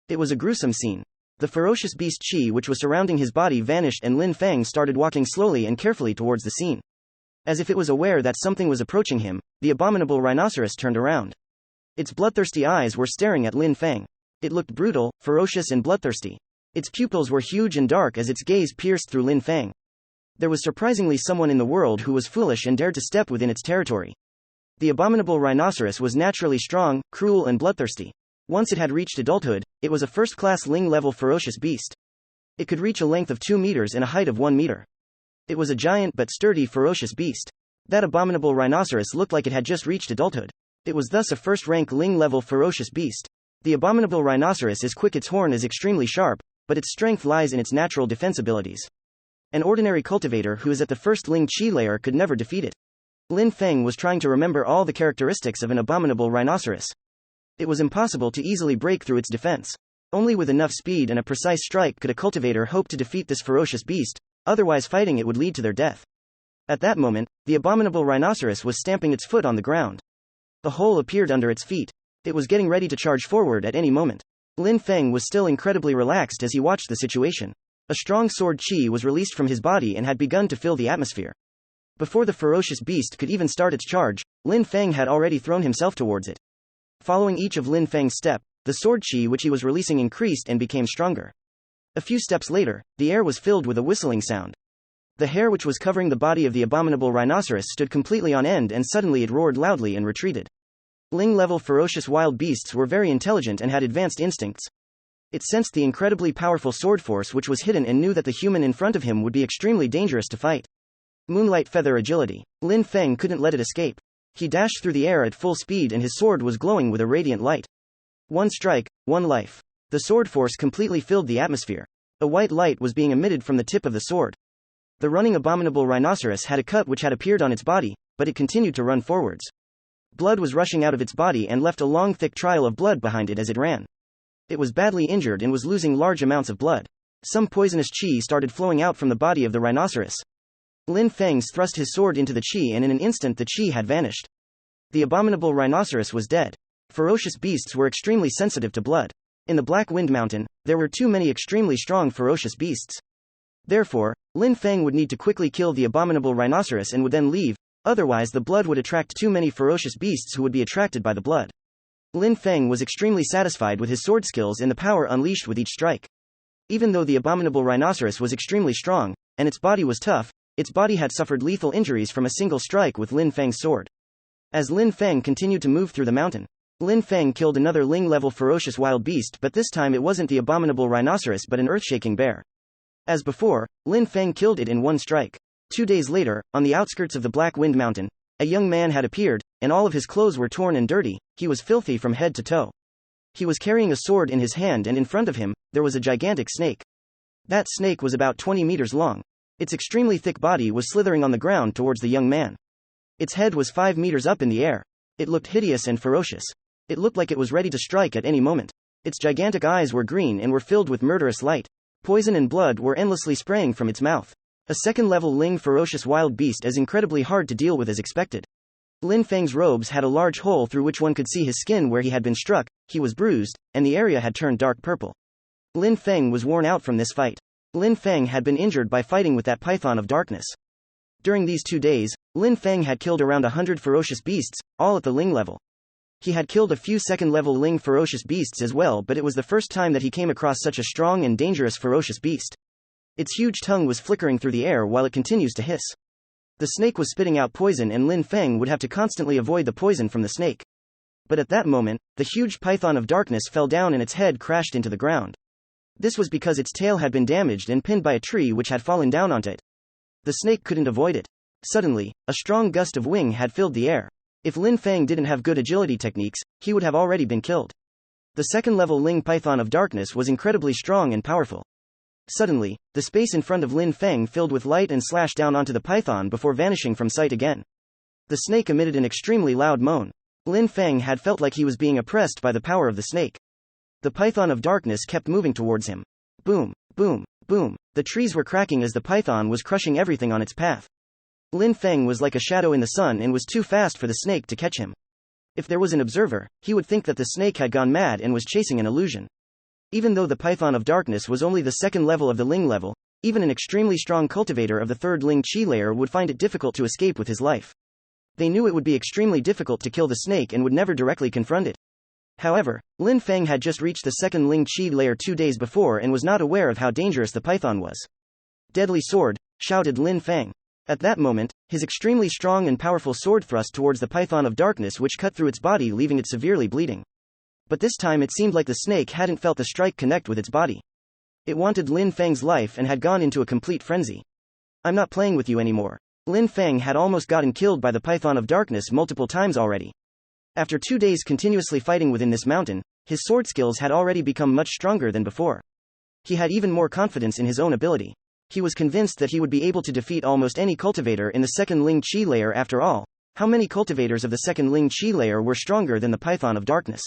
It was a gruesome scene. The ferocious beast qi which was surrounding his body vanished and Lin Feng started walking slowly and carefully towards the scene. As if it was aware that something was approaching him, the abominable rhinoceros turned around. Its bloodthirsty eyes were staring at Lin Feng. It looked brutal, ferocious and bloodthirsty. Its pupils were huge and dark as its gaze pierced through Lin Feng. There was surprisingly someone in the world who was foolish and dared to step within its territory. The abominable rhinoceros was naturally strong, cruel and bloodthirsty. Once it had reached adulthood, it was a first-class Ling-level ferocious beast. It could reach a length of 2 meters and a height of 1 meter. It was a giant but sturdy ferocious beast. That abominable rhinoceros looked like it had just reached adulthood. It was thus a first-rank Ling-level ferocious beast. The abominable rhinoceros is quick, its horn is extremely sharp, but its strength lies in its natural defense abilities. An ordinary cultivator who is at the first Ling Qi layer could never defeat it. Lin Feng was trying to remember all the characteristics of an abominable rhinoceros. It was impossible to easily break through its defense. Only with enough speed and a precise strike could a cultivator hope to defeat this ferocious beast, otherwise fighting it would lead to their death. At that moment, the abominable rhinoceros was stamping its foot on the ground. A hole appeared under its feet. It was getting ready to charge forward at any moment. Lin Feng was still incredibly relaxed as he watched the situation. A strong sword qi was released from his body and had begun to fill the atmosphere. Before the ferocious beast could even start its charge, Lin Feng had already thrown himself towards it. Following each of Lin Feng's steps, the sword qi which he was releasing increased and became stronger. A few steps later, the air was filled with a whistling sound. The hair which was covering the body of the abominable rhinoceros stood completely on end and suddenly it roared loudly and retreated. Ling-level ferocious wild beasts were very intelligent and had advanced instincts. It sensed the incredibly powerful sword force which was hidden and knew that the human in front of him would be extremely dangerous to fight. Moonlight feather agility. Lin Feng couldn't let it escape. He dashed through the air at full speed and his sword was glowing with a radiant light. One strike, one life. The sword force completely filled the atmosphere. A white light was being emitted from the tip of the sword. The running abominable rhinoceros had a cut which had appeared on its body, but it continued to run forwards. Blood was rushing out of its body and left a long thick trail of blood behind it as it ran. It was badly injured and was losing large amounts of blood. Some poisonous qi started flowing out from the body of the rhinoceros. Lin Feng thrust his sword into the qi and in an instant the qi had vanished. The abominable rhinoceros was dead. Ferocious beasts were extremely sensitive to blood. In the Black Wind Mountain, there were too many extremely strong ferocious beasts. Therefore, Lin Feng would need to quickly kill the abominable rhinoceros and would then leave, otherwise the blood would attract too many ferocious beasts who would be attracted by the blood. Lin Feng was extremely satisfied with his sword skills and the power unleashed with each strike. Even though the abominable rhinoceros was extremely strong, and its body was tough, its body had suffered lethal injuries from a single strike with Lin Feng's sword. As Lin Feng continued to move through the mountain, Lin Feng killed another Ling-level ferocious wild beast, but this time it wasn't the abominable rhinoceros but an earth-shaking bear. As before, Lin Feng killed it in one strike. 2 days later, on the outskirts of the Black Wind Mountain, a young man had appeared, and all of his clothes were torn and dirty. He was filthy from head to toe. He was carrying a sword in his hand and in front of him, there was a gigantic snake. That snake was about 20 meters long. Its extremely thick body was slithering on the ground towards the young man. Its head was 5 meters up in the air. It looked hideous and ferocious. It looked like it was ready to strike at any moment. Its gigantic eyes were green and were filled with murderous light. Poison and blood were endlessly spraying from its mouth. A second-level Ling ferocious wild beast is incredibly hard to deal with as expected. Lin Feng's robes had a large hole through which one could see his skin where he had been struck, he was bruised, and the area had turned dark purple. Lin Feng was worn out from this fight. Lin Feng had been injured by fighting with that python of darkness. During these 2 days, Lin Feng had killed around 100 ferocious beasts, all at the Ling level. He had killed a few second-level Ling ferocious beasts as well, but it was the first time that he came across such a strong and dangerous ferocious beast. Its huge tongue was flickering through the air while it continues to hiss. The snake was spitting out poison and Lin Feng would have to constantly avoid the poison from the snake. But at that moment, the huge python of darkness fell down and its head crashed into the ground. This was because its tail had been damaged and pinned by a tree which had fallen down onto it. The snake couldn't avoid it. Suddenly, a strong gust of wind had filled the air. If Lin Feng didn't have good agility techniques, he would have already been killed. The second-level Ling python of darkness was incredibly strong and powerful. Suddenly, the space in front of Lin Feng filled with light and slashed down onto the python before vanishing from sight again. The snake emitted an extremely loud moan. Lin Feng had felt like he was being oppressed by the power of the snake. The python of darkness kept moving towards him. Boom, boom, boom. The trees were cracking as the python was crushing everything on its path. Lin Feng was like a shadow in the sun and was too fast for the snake to catch him. If there was an observer, he would think that the snake had gone mad and was chasing an illusion. Even though the python of darkness was only the second level of the Ling level, even an extremely strong cultivator of the third Ling Qi layer would find it difficult to escape with his life. They knew it would be extremely difficult to kill the snake and would never directly confront it. However, Lin Feng had just reached the second Ling Qi layer 2 days before and was not aware of how dangerous the python was. Deadly sword, shouted Lin Feng. At that moment, his extremely strong and powerful sword thrust towards the python of darkness which cut through its body leaving it severely bleeding. But this time it seemed like the snake hadn't felt the strike connect with its body. It wanted Lin Feng's life and had gone into a complete frenzy. I'm not playing with you anymore. Lin Feng had almost gotten killed by the python of darkness multiple times already. After 2 days continuously fighting within this mountain, his sword skills had already become much stronger than before. He had even more confidence in his own ability. He was convinced that he would be able to defeat almost any cultivator in the second Ling Qi layer. After all, how many cultivators of the second Ling Qi layer were stronger than the Python of Darkness?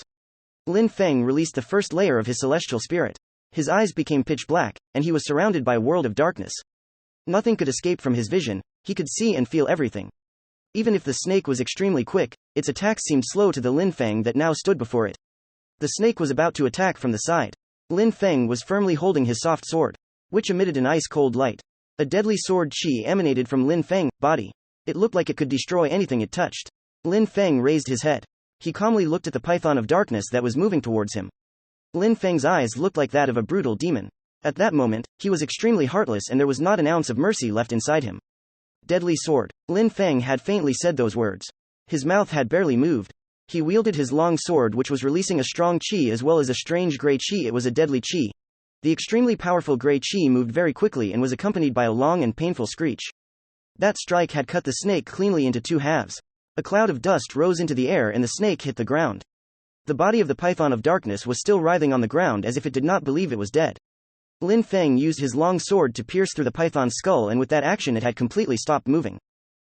Lin Feng released the first layer of his celestial spirit. His eyes became pitch black, and he was surrounded by a world of darkness. Nothing could escape from his vision, he could see and feel everything. Even if the snake was extremely quick, its attacks seemed slow to the Lin Feng that now stood before it. The snake was about to attack from the side. Lin Feng was firmly holding his soft sword, which emitted an ice-cold light. A deadly sword qi emanated from Lin Feng's body. It looked like it could destroy anything it touched. Lin Feng raised his head. He calmly looked at the python of darkness that was moving towards him. Lin Feng's eyes looked like that of a brutal demon. At that moment, he was extremely heartless and there was not an ounce of mercy left inside him. Deadly sword. Lin Feng had faintly said those words. His mouth had barely moved. He wielded his long sword which was releasing a strong qi as well as a strange grey qi. It was a deadly qi. The extremely powerful grey qi moved very quickly and was accompanied by a long and painful screech. That strike had cut the snake cleanly into two halves. A cloud of dust rose into the air and the snake hit the ground. The body of the python of darkness was still writhing on the ground as if it did not believe it was dead. Lin Feng used his long sword to pierce through the python's skull, and with that action it had completely stopped moving.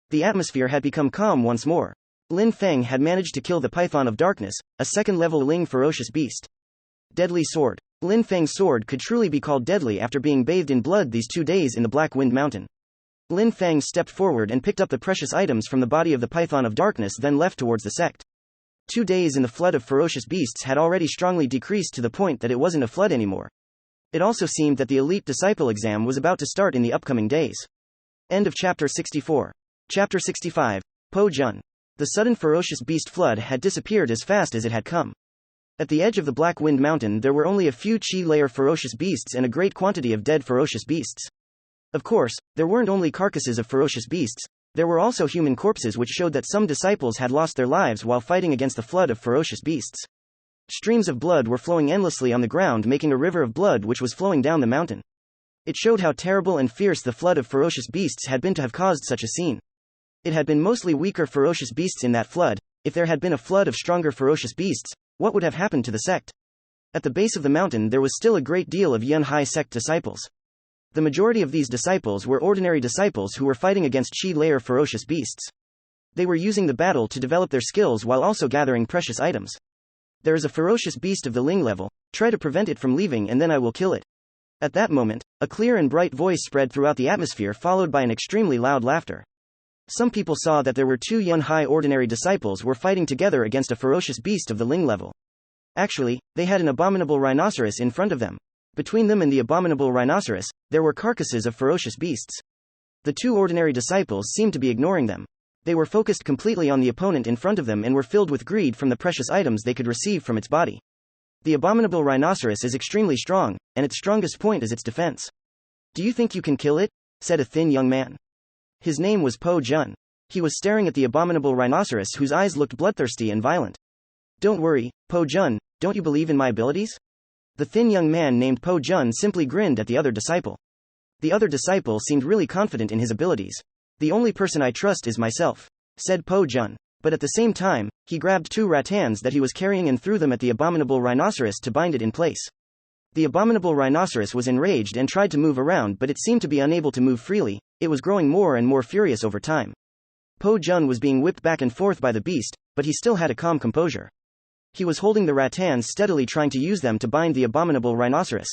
The atmosphere had become calm once more. Lin Feng had managed to kill the python of darkness, a second-level Ling ferocious beast. Deadly sword. Lin Feng's sword could truly be called deadly after being bathed in blood these 2 days in the Black Wind Mountain. Lin Feng stepped forward and picked up the precious items from the body of the python of darkness, then left towards the sect. 2 days in the flood of ferocious beasts had already strongly decreased to the point that it wasn't a flood anymore. It also seemed that the elite disciple exam was about to start in the upcoming days. End of chapter 64. Chapter 65. Po Jun. The sudden ferocious beast flood had disappeared as fast as it had come. At the edge of the Black Wind Mountain there were only a few Qi-layer ferocious beasts and a great quantity of dead ferocious beasts. Of course, there weren't only carcasses of ferocious beasts, there were also human corpses, which showed that some disciples had lost their lives while fighting against the flood of ferocious beasts. Streams of blood were flowing endlessly on the ground, making a river of blood which was flowing down the mountain. It showed how terrible and fierce the flood of ferocious beasts had been to have caused such a scene. It had been mostly weaker ferocious beasts in that flood. If there had been a flood of stronger ferocious beasts, what would have happened to the sect? At the base of the mountain there was still a great deal of Yunhai sect disciples. The majority of these disciples were ordinary disciples who were fighting against Qi-layer ferocious beasts. They were using the battle to develop their skills while also gathering precious items. There is a ferocious beast of the Ling level, try to prevent it from leaving and then I will kill it. At that moment, a clear and bright voice spread throughout the atmosphere, followed by an extremely loud laughter. Some people saw that there were 2 Yunhai ordinary disciples were fighting together against a ferocious beast of the Ling level. Actually, they had an abominable rhinoceros in front of them. Between them and the abominable rhinoceros, there were carcasses of ferocious beasts. The 2 ordinary disciples seemed to be ignoring them. They were focused completely on the opponent in front of them and were filled with greed from the precious items they could receive from its body. The abominable rhinoceros is extremely strong, and its strongest point is its defense. Do you think you can kill it? Said a thin young man. His name was Po Jun. He was staring at the abominable rhinoceros whose eyes looked bloodthirsty and violent. Don't worry, Po Jun, don't you believe in my abilities? The thin young man named Po Jun simply grinned at the other disciple. The other disciple seemed really confident in his abilities. The only person I trust is myself, said Po Jun. But at the same time, he grabbed 2 rattans that he was carrying and threw them at the abominable rhinoceros to bind it in place. The abominable rhinoceros was enraged and tried to move around, but it seemed to be unable to move freely. It was growing more and more furious over time. Po Jun was being whipped back and forth by the beast, but he still had a calm composure. He was holding the rattans steadily, trying to use them to bind the abominable rhinoceros.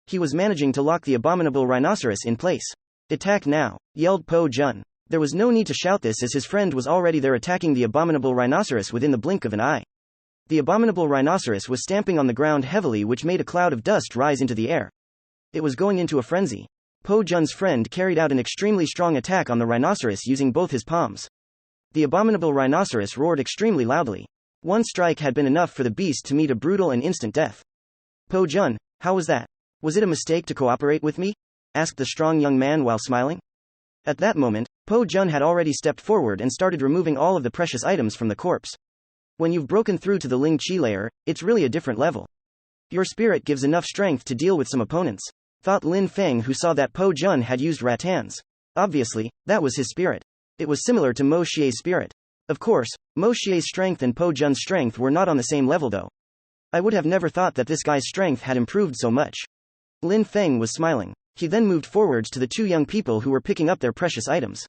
He was managing to lock the abominable rhinoceros in place. Attack now, yelled Po Jun. There was no need to shout this as his friend was already there attacking the abominable rhinoceros within the blink of an eye. The abominable rhinoceros was stamping on the ground heavily, which made a cloud of dust rise into the air. It was going into a frenzy. Po Jun's friend carried out an extremely strong attack on the rhinoceros using both his palms. The abominable rhinoceros roared extremely loudly. One strike had been enough for the beast to meet a brutal and instant death. Po Jun, how was that? Was it a mistake to cooperate with me? Asked the strong young man while smiling. At that moment, Po Jun had already stepped forward and started removing all of the precious items from the corpse. When you've broken through to the Ling Qi layer, it's really a different level. Your spirit gives enough strength to deal with some opponents, thought Lin Feng, who saw that Po Jun had used rattans. Obviously, that was his spirit. It was similar to Mo Xie's spirit. Of course, Mo Xie's strength and Po Jun's strength were not on the same level though. I would have never thought that this guy's strength had improved so much. Lin Feng was smiling. He then moved forwards to the two young people who were picking up their precious items.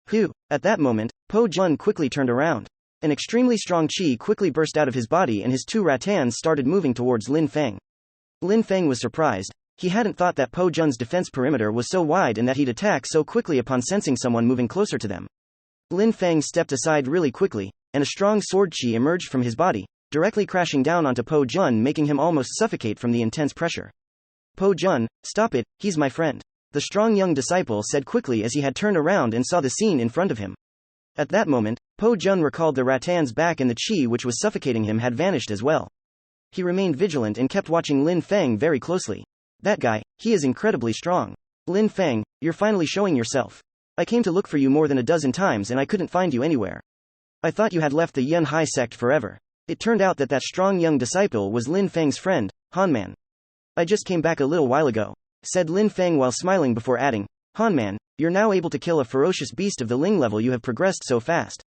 Phew! At that moment, Po Jun quickly turned around. An extremely strong qi quickly burst out of his body and his two rattans started moving towards Lin Feng. Lin Feng was surprised. He hadn't thought that Po Jun's defense perimeter was so wide and that he'd attack so quickly upon sensing someone moving closer to them. Lin Feng stepped aside really quickly, and a strong sword qi emerged from his body, directly crashing down onto Po Jun, making him almost suffocate from the intense pressure. Po Jun, stop it, he's my friend. The strong young disciple said quickly as he had turned around and saw the scene in front of him. At that moment, Po Jun recalled the rattans back and the qi which was suffocating him had vanished as well. He remained vigilant and kept watching Lin Feng very closely. That guy, he is incredibly strong. Lin Feng, you're finally showing yourself. I came to look for you more than a dozen times and I couldn't find you anywhere. I thought you had left the Yun Hai sect forever. It turned out that strong young disciple was Lin Feng's friend, Hanman. I just came back a little while ago, said Lin Feng while smiling before adding, Hanman, you're now able to kill a ferocious beast of the Ling level. You have progressed so fast.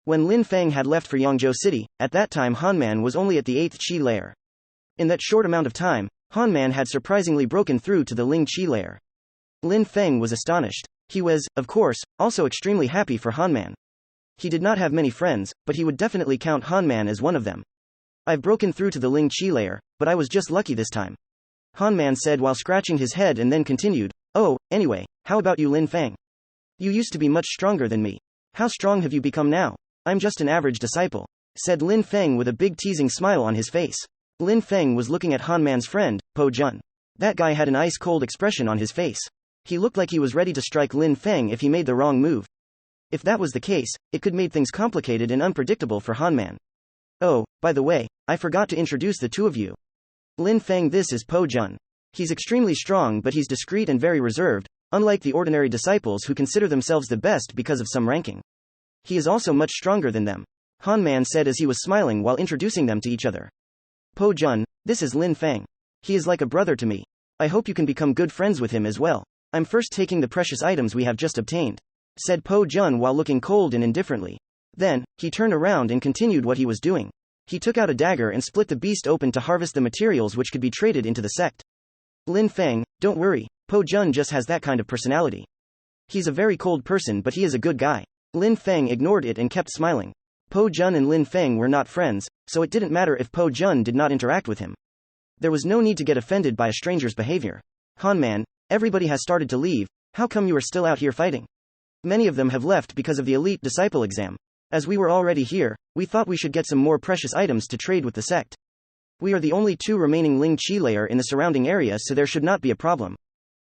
When Lin Feng had left for Yangzhou City, at that time Hanman was only at the 8th Qi layer. In that short amount of time, Hanman had surprisingly broken through to the Ling Qi layer. Lin Feng was astonished. He was, of course, also extremely happy for Hanman. He did not have many friends, but he would definitely count Hanman as one of them. I've broken through to the Ling Qi layer, but I was just lucky this time. Hanman said while scratching his head and then continued, oh, anyway, how about you, Lin Feng? You used to be much stronger than me. How strong have you become now? I'm just an average disciple, said Lin Feng with a big teasing smile on his face. Lin Feng was looking at Hanman's friend, Po Jun. That guy had an ice-cold expression on his face. He looked like he was ready to strike Lin Feng if he made the wrong move. If that was the case, it could make things complicated and unpredictable for Hanman. Oh, by the way, I forgot to introduce the two of you. Lin Feng, this is Po Jun. He's extremely strong but he's discreet and very reserved, unlike the ordinary disciples who consider themselves the best because of some ranking. He is also much stronger than them, Hanman said as he was smiling while introducing them to each other. Po Jun, this is Lin Feng. He is like a brother to me. I hope you can become good friends with him as well. I'm first taking the precious items we have just obtained, said Po Jun while looking cold and indifferently. Then, he turned around and continued what he was doing. He took out a dagger and split the beast open to harvest the materials which could be traded into the sect. Lin Feng, don't worry, Po Jun just has that kind of personality. He's a very cold person but he is a good guy. Lin Feng ignored it and kept smiling. Po Jun and Lin Feng were not friends, so it didn't matter if Po Jun did not interact with him. There was no need to get offended by a stranger's behavior. Hanman, everybody has started to leave, how come you are still out here fighting? Many of them have left because of the elite disciple exam. As we were already here, we thought we should get some more precious items to trade with the sect. We are the only two remaining Ling Qi layer in the surrounding area, so there should not be a problem.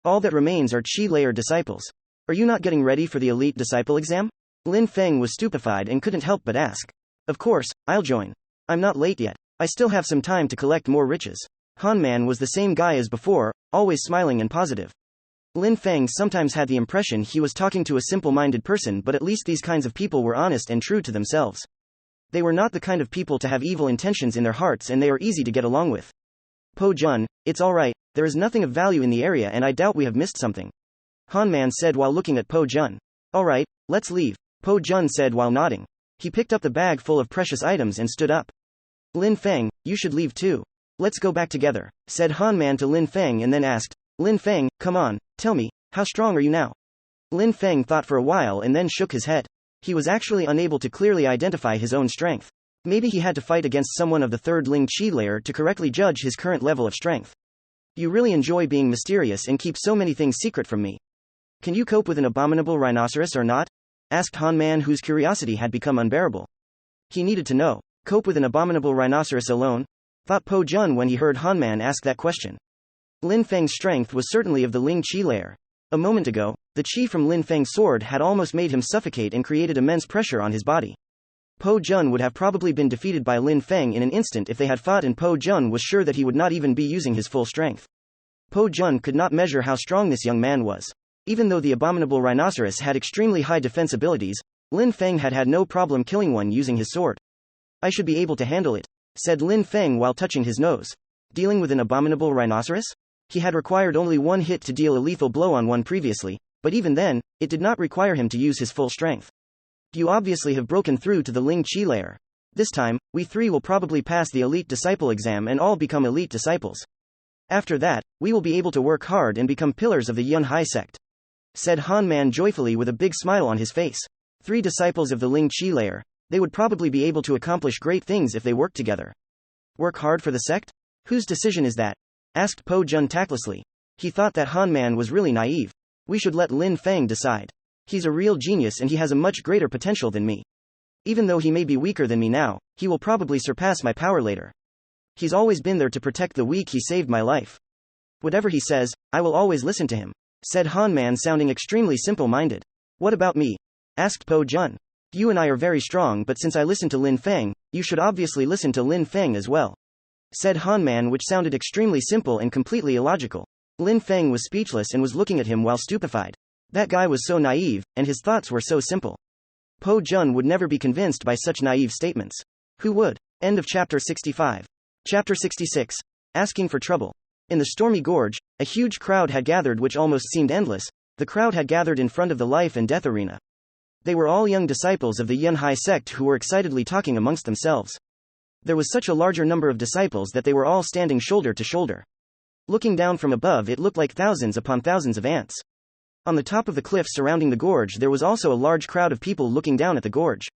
All that remains are Qi layer disciples. Are you not getting ready for the elite disciple exam? Lin Feng was stupefied and couldn't help but ask. Of course, I'll join. I'm not late yet. I still have some time to collect more riches. Hanman was the same guy as before, always smiling and positive. Lin Feng sometimes had the impression he was talking to a simple-minded person, but at least these kinds of people were honest and true to themselves. They were not the kind of people to have evil intentions in their hearts, and they are easy to get along with. Po Jun, it's alright, there is nothing of value in the area and I doubt we have missed something, Hanman said while looking at Po Jun. Alright, let's leave, Po Jun said while nodding. He picked up the bag full of precious items and stood up. Lin Feng, you should leave too. Let's go back together, said Hanman to Lin Feng and then asked, Lin Feng, come on, tell me, how strong are you now? Lin Feng thought for a while and then shook his head. He was actually unable to clearly identify his own strength. Maybe he had to fight against someone of the 3rd Ling Qi layer to correctly judge his current level of strength. You really enjoy being mysterious and keep so many things secret from me. Can you cope with an abominable rhinoceros or not? Asked Hanman, whose curiosity had become unbearable. He needed to know. Cope with an abominable rhinoceros alone? Thought Po Jun when he heard Hanman ask that question. Lin Feng's strength was certainly of the Ling Qi layer. A moment ago, the qi from Lin Feng's sword had almost made him suffocate and created immense pressure on his body. Po Jun would have probably been defeated by Lin Feng in an instant if they had fought, and Po Jun was sure that he would not even be using his full strength. Po Jun could not measure how strong this young man was. Even though the abominable rhinoceros had extremely high defense abilities, Lin Feng had had no problem killing one using his sword. I should be able to handle it, said Lin Feng while touching his nose. Dealing with an abominable rhinoceros? He had required only one hit to deal a lethal blow on one previously, but even then, it did not require him to use his full strength. You obviously have broken through to the Ling Qi layer. This time, we three will probably pass the elite disciple exam and all become elite disciples. After that, we will be able to work hard and become pillars of the Yunhai sect," said Han Man joyfully with a big smile on his face. 3 disciples of the Ling Qi layer. They would probably be able to accomplish great things if they worked together. Work hard for the sect? Whose decision is that? Asked Po Jun tactlessly. He thought that Han Man was really naive. We should let Lin Feng decide. He's a real genius and he has a much greater potential than me. Even though he may be weaker than me now, he will probably surpass my power later. He's always been there to protect the weak. He saved my life. Whatever he says, I will always listen to him, said Han Man, sounding extremely simple-minded. What about me? Asked Po Jun. You and I are very strong, but since I listened to Lin Feng, you should obviously listen to Lin Feng as well, said Han Man, which sounded extremely simple and completely illogical. Lin Feng was speechless and was looking at him while stupefied. That guy was so naive, and his thoughts were so simple. Po Jun would never be convinced by such naive statements. Who would? End of chapter 65. Chapter 66. Asking for trouble. In the stormy gorge, a huge crowd had gathered which almost seemed endless. The crowd had gathered in front of the life and death arena. They were all young disciples of the Yunhai sect who were excitedly talking amongst themselves. There was such a larger number of disciples that they were all standing shoulder to shoulder. Looking down from above, it looked like thousands upon thousands of ants. On the top of the cliff surrounding the gorge, there was also a large crowd of people looking down at the gorge.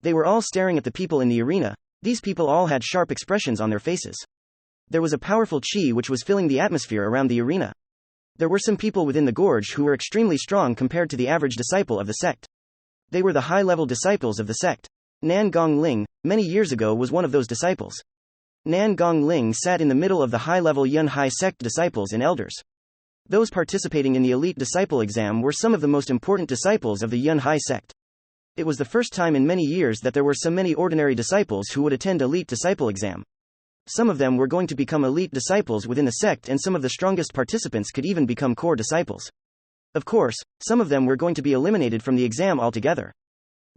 They were all staring at the people in the arena. These people all had sharp expressions on their faces. There was a powerful qi which was filling the atmosphere around the arena. There were some people within the gorge who were extremely strong compared to the average disciple of the sect. They were the high-level disciples of the sect. Nan Gongling, many years ago, was one of those disciples. Nan Gongling sat in the middle of the high-level Yunhai sect disciples and elders. Those participating in the elite disciple exam were some of the most important disciples of the Yunhai sect. It was the first time in many years that there were so many ordinary disciples who would attend elite disciple exam. Some of them were going to become elite disciples within the sect, and some of the strongest participants could even become core disciples. Of course, some of them were going to be eliminated from the exam altogether.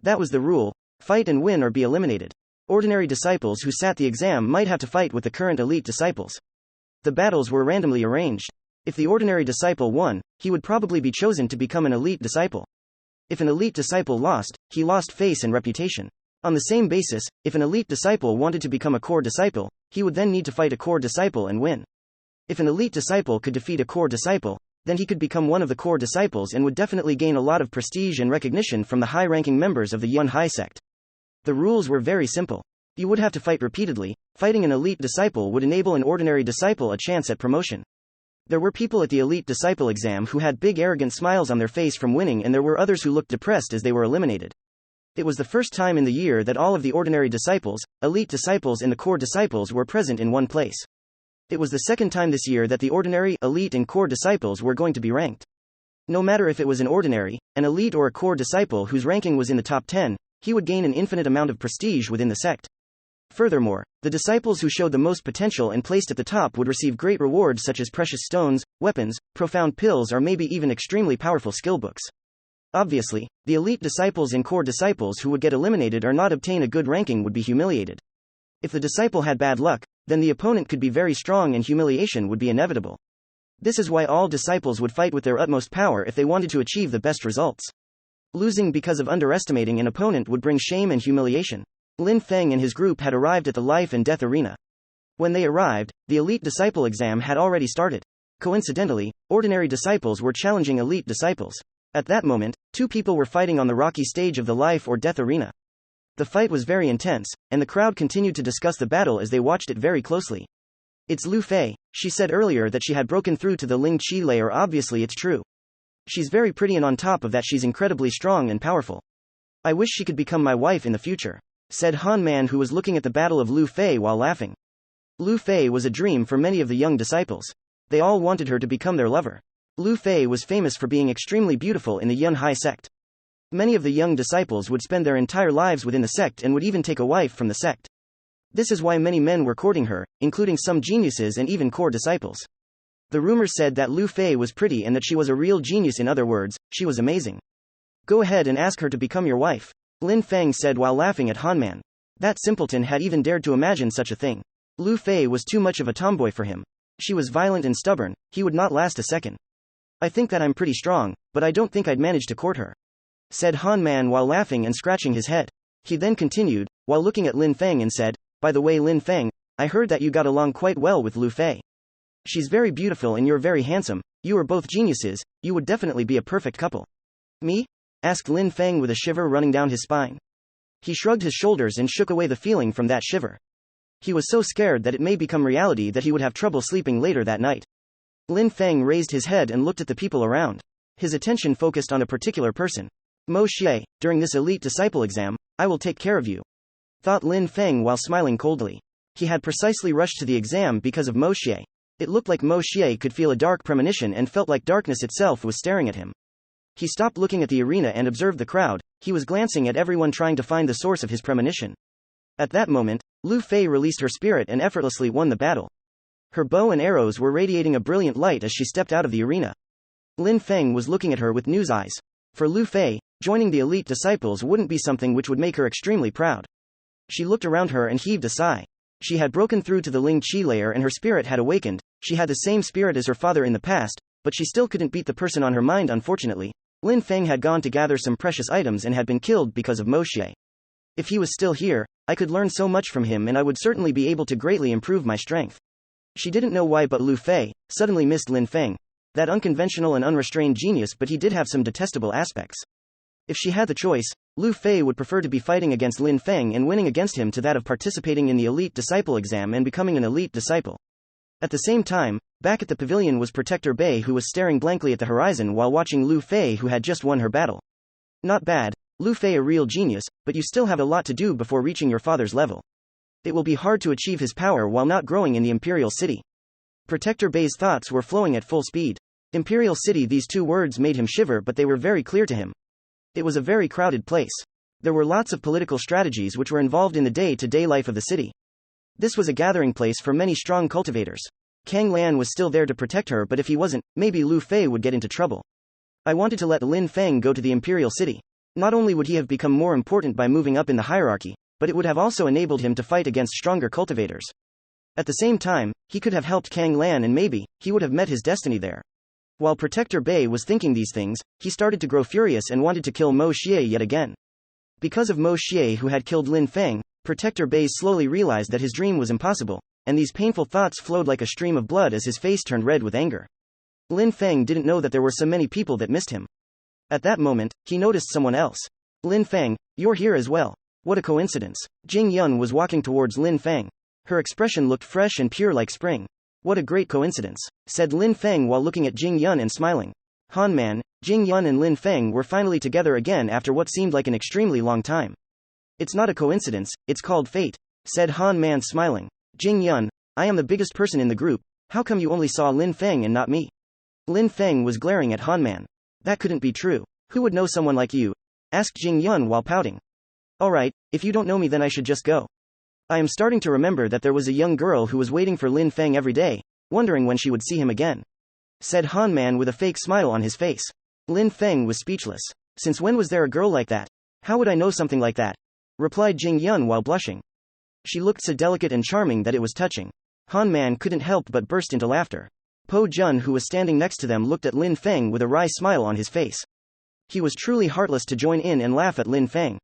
That was the rule: fight and win or be eliminated. Ordinary disciples who sat the exam might have to fight with the current elite disciples. The battles were randomly arranged. If the ordinary disciple won, he would probably be chosen to become an elite disciple. If an elite disciple lost, he lost face and reputation. On the same basis, if an elite disciple wanted to become a core disciple, he would then need to fight a core disciple and win. If an elite disciple could defeat a core disciple, then he could become one of the core disciples and would definitely gain a lot of prestige and recognition from the high-ranking members of the Yunhai sect. The rules were very simple. You would have to fight repeatedly. Fighting an elite disciple would enable an ordinary disciple a chance at promotion. There were people at the elite disciple exam who had big arrogant smiles on their face from winning, and there were others who looked depressed as they were eliminated. It was the first time in the year that all of the ordinary disciples, elite disciples and the core disciples were present in one place. It was the second time this year that the ordinary, elite and core disciples were going to be ranked. No matter if it was an ordinary, an elite or a core disciple whose ranking was in the top 10, he would gain an infinite amount of prestige within the sect. Furthermore, the disciples who showed the most potential and placed at the top would receive great rewards such as precious stones, weapons, profound pills, or maybe even extremely powerful skill books. Obviously, the elite disciples and core disciples who would get eliminated or not obtain a good ranking would be humiliated. If the disciple had bad luck, then the opponent could be very strong and humiliation would be inevitable. This is why all disciples would fight with their utmost power if they wanted to achieve the best results. Losing because of underestimating an opponent would bring shame and humiliation. Lin Feng and his group had arrived at the life and death arena. When they arrived, the elite disciple exam had already started. Coincidentally, ordinary disciples were challenging elite disciples. At that moment, 2 people were fighting on the rocky stage of the life or death arena. The fight was very intense, and the crowd continued to discuss the battle as they watched it very closely. It's Lu Fei. She said earlier that she had broken through to the Ling Qi layer. Obviously it's true. She's very pretty, and on top of that she's incredibly strong and powerful. I wish she could become my wife in the future, said Han Man, who was looking at the battle of Lu Fei while laughing. Lu Fei was a dream for many of the young disciples. They all wanted her to become their lover. Lu Fei was famous for being extremely beautiful in the Yunhai sect. Many of the young disciples would spend their entire lives within the sect and would even take a wife from the sect. This is why many men were courting her, including some geniuses and even core disciples. The rumors said that Lu Fei was pretty and that she was a real genius. In other words, she was amazing. Go ahead and ask her to become your wife, Lin Feng said while laughing at Han Man. That simpleton had even dared to imagine such a thing. Lu Fei was too much of a tomboy for him. She was violent and stubborn. He would not last a second. I think that I'm pretty strong, but I don't think I'd manage to court her, said Han Man while laughing and scratching his head. He then continued, while looking at Lin Feng, and said, by the way, Lin Feng, I heard that you got along quite well with Lu Fei. She's very beautiful and you're very handsome. You are both geniuses. You would definitely be a perfect couple. Me? Asked Lin Feng with a shiver running down his spine. He shrugged his shoulders and shook away the feeling from that shiver. He was so scared that it may become reality that he would have trouble sleeping later that night. Lin Feng raised his head and looked at the people around. His attention focused on a particular person. Mo Xie, during this elite disciple exam, I will take care of you, thought Lin Feng while smiling coldly. He had precisely rushed to the exam because of Mo Xie. It looked like Mo Xie could feel a dark premonition and felt like darkness itself was staring at him. He stopped looking at the arena and observed the crowd. He was glancing at everyone trying to find the source of his premonition. At that moment, Lu Fei released her spirit and effortlessly won the battle. Her bow and arrows were radiating a brilliant light as she stepped out of the arena. Lin Feng was looking at her with news eyes. For Lu Fei, joining the elite disciples wouldn't be something which would make her extremely proud. She looked around her and heaved a sigh. She had broken through to the Ling Qi layer and her spirit had awakened. She had the same spirit as her father in the past, but she still couldn't beat the person on her mind unfortunately. Lin Feng had gone to gather some precious items and had been killed because of Mo Xie. If he was still here, I could learn so much from him and I would certainly be able to greatly improve my strength. She didn't know why but Lu Fei suddenly missed Lin Feng. That unconventional and unrestrained genius, but he did have some detestable aspects. If she had the choice, Lu Fei would prefer to be fighting against Lin Feng and winning against him to that of participating in the elite disciple exam and becoming an elite disciple. At the same time, back at the pavilion was Protector Bei who was staring blankly at the horizon while watching Lu Fei who had just won her battle. Not bad, Lu Fei a real genius, but you still have a lot to do before reaching your father's level. It will be hard to achieve his power while not growing in the Imperial City. Protector Bei's thoughts were flowing at full speed. Imperial City, these two words made him shiver, but they were very clear to him. It was a very crowded place. There were lots of political strategies which were involved in the day-to-day life of the city. This was a gathering place for many strong cultivators. Kang Lan was still there to protect her, but if he wasn't, maybe Lu Fei would get into trouble. I wanted to let Lin Feng go to the Imperial City. Not only would he have become more important by moving up in the hierarchy, but it would have also enabled him to fight against stronger cultivators. At the same time, he could have helped Kang Lan and maybe he would have met his destiny there. While Protector Bei was thinking these things, he started to grow furious and wanted to kill Mo Xie yet again. Because of Mo Xie who had killed Lin Feng, Protector Bei slowly realized that his dream was impossible, and these painful thoughts flowed like a stream of blood as his face turned red with anger. Lin Feng didn't know that there were so many people that missed him. At that moment, he noticed someone else. Lin Feng, you're here as well. What a coincidence. Jing Yun was walking towards Lin Feng. Her expression looked fresh and pure like spring. What a great coincidence, said Lin Feng while looking at Jing Yun and smiling. Han Man, Jing Yun and Lin Feng were finally together again after what seemed like an extremely long time. It's not a coincidence, it's called fate, said Han Man smiling. Jing Yun, I am the biggest person in the group, how come you only saw Lin Feng and not me? Lin Feng was glaring at Han Man. That couldn't be true. Who would know someone like you? Asked Jing Yun while pouting. Alright, if you don't know me then I should just go. I am starting to remember that there was a young girl who was waiting for Lin Feng every day, wondering when she would see him again, said Han Man with a fake smile on his face. Lin Feng was speechless. Since when was there a girl like that? How would I know something like that? Replied Jing Yun while blushing. She looked so delicate and charming that it was touching. Han Man couldn't help but burst into laughter. Po Jun who was standing next to them looked at Lin Feng with a wry smile on his face. He was truly heartless to join in and laugh at Lin Feng.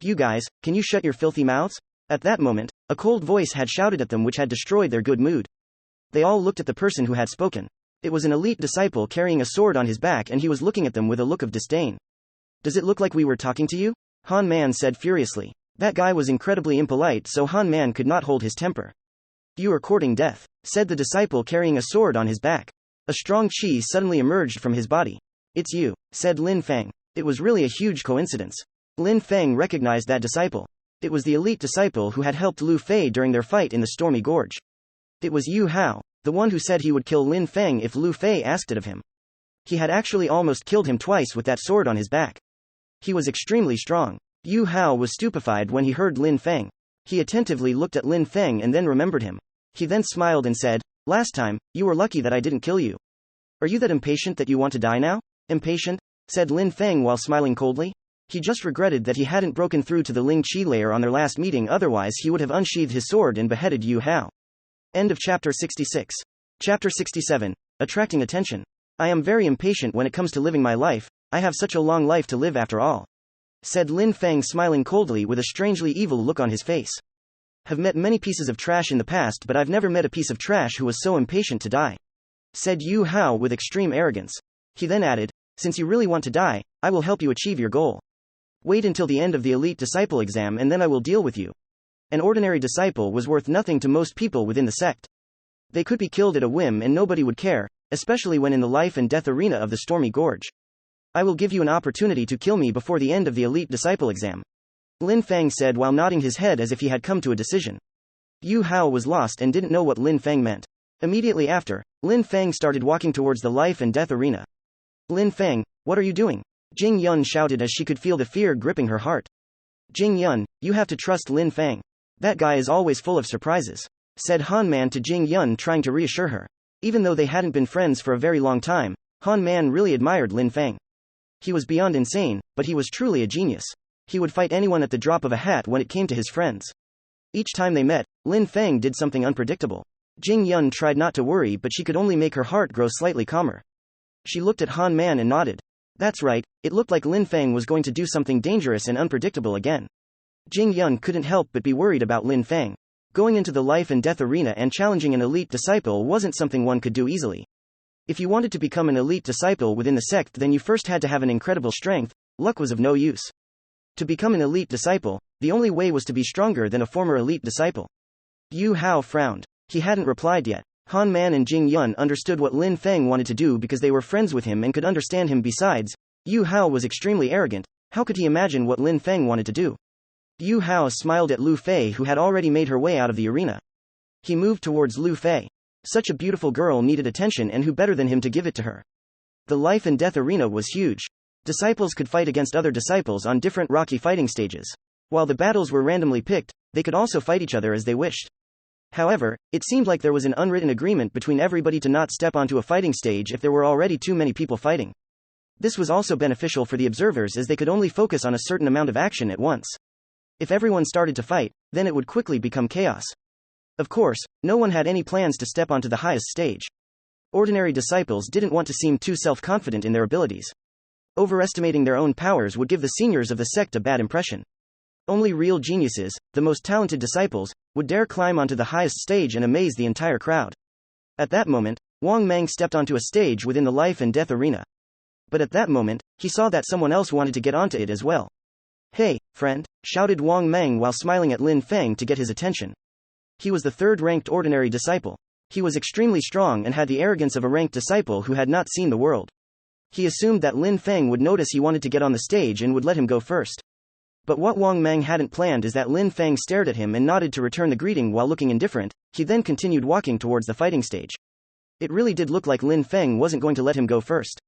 You guys, can you shut your filthy mouths? At that moment, a cold voice had shouted at them which had destroyed their good mood. They all looked at the person who had spoken. It was an elite disciple carrying a sword on his back and he was looking at them with a look of disdain. Does it look like we were talking to you? Han Man said furiously. That guy was incredibly impolite so Han Man could not hold his temper. You are courting death, said the disciple carrying a sword on his back. A strong chi suddenly emerged from his body. It's you, said Lin Feng. It was really a huge coincidence. Lin Feng recognized that disciple. It was the elite disciple who had helped Lu Fei during their fight in the Stormy Gorge. It was Yu Hao, the one who said he would kill Lin Feng if Lu Fei asked it of him. He had actually almost killed him twice with that sword on his back. He was extremely strong. Yu Hao was stupefied when he heard Lin Feng. He attentively looked at Lin Feng and then remembered him. He then smiled and said, "Last time, you were lucky that I didn't kill you. Are you that impatient that you want to die now?" Impatient? Said Lin Feng while smiling coldly. He just regretted that he hadn't broken through to the Ling Qi layer on their last meeting, otherwise he would have unsheathed his sword and beheaded Yu Hao. End of chapter 66. Chapter 67. Attracting attention. I am very impatient when it comes to living my life, I have such a long life to live after all. Said Lin Feng smiling coldly with a strangely evil look on his face. Have met many pieces of trash in the past, but I've never met a piece of trash who was so impatient to die," said Yu Hao with extreme arrogance. He then added, "Since you really want to die, I will help you achieve your goal. Wait until the end of the elite disciple exam and then I will deal with you." An ordinary disciple was worth nothing to most people within the sect. They could be killed at a whim and nobody would care, especially when in the life and death arena of the Stormy Gorge. "I will give you an opportunity to kill me before the end of the elite disciple exam," Lin Feng said while nodding his head as if he had come to a decision. Yu Hao was lost and didn't know what Lin Feng meant. Immediately after, Lin Feng started walking towards the life and death arena. "Lin Feng, what are you doing?" Jing Yun shouted as she could feel the fear gripping her heart. "Jing Yun, you have to trust Lin Feng. That guy is always full of surprises," said Han Man to Jing Yun, trying to reassure her. Even though they hadn't been friends for a very long time, Han Man really admired Lin Feng. He was beyond insane, but he was truly a genius. He would fight anyone at the drop of a hat when it came to his friends. Each time they met, Lin Feng did something unpredictable. Jing Yun tried not to worry, but she could only make her heart grow slightly calmer. She looked at Han Man and nodded. That's right, it looked like Lin Feng was going to do something dangerous and unpredictable again. Jing Yun couldn't help but be worried about Lin Feng. Going into the life and death arena and challenging an elite disciple wasn't something one could do easily. If you wanted to become an elite disciple within the sect, then you first had to have an incredible strength. Luck was of no use. To become an elite disciple, the only way was to be stronger than a former elite disciple. Yu Hao frowned. He hadn't replied yet. Han Man and Jing Yun understood what Lin Feng wanted to do because they were friends with him and could understand him. Besides, Yu Hao was extremely arrogant. How could he imagine what Lin Feng wanted to do? Yu Hao smiled at Lu Fei, who had already made her way out of the arena. He moved towards Lu Fei. Such a beautiful girl needed attention, and who better than him to give it to her? The life and death arena was huge. Disciples could fight against other disciples on different rocky fighting stages. While the battles were randomly picked, they could also fight each other as they wished. However, it seemed like there was an unwritten agreement between everybody to not step onto a fighting stage if there were already too many people fighting. This was also beneficial for the observers as they could only focus on a certain amount of action at once. If everyone started to fight, then it would quickly become chaos. Of course, no one had any plans to step onto the highest stage. Ordinary disciples didn't want to seem too self-confident in their abilities. Overestimating their own powers would give the seniors of the sect a bad impression. Only real geniuses, the most talented disciples, would dare climb onto the highest stage and amaze the entire crowd. At that moment, Wang Mang stepped onto a stage within the life and death arena. But at that moment, he saw that someone else wanted to get onto it as well. "Hey, friend," shouted Wang Mang while smiling at Lin Feng to get his attention. He was the third-ranked ordinary disciple. He was extremely strong and had the arrogance of a ranked disciple who had not seen the world. He assumed that Lin Feng would notice he wanted to get on the stage and would let him go first. But what Wang Mang hadn't planned is that Lin Feng stared at him and nodded to return the greeting while looking indifferent. He then continued walking towards the fighting stage. It really did look like Lin Feng wasn't going to let him go first.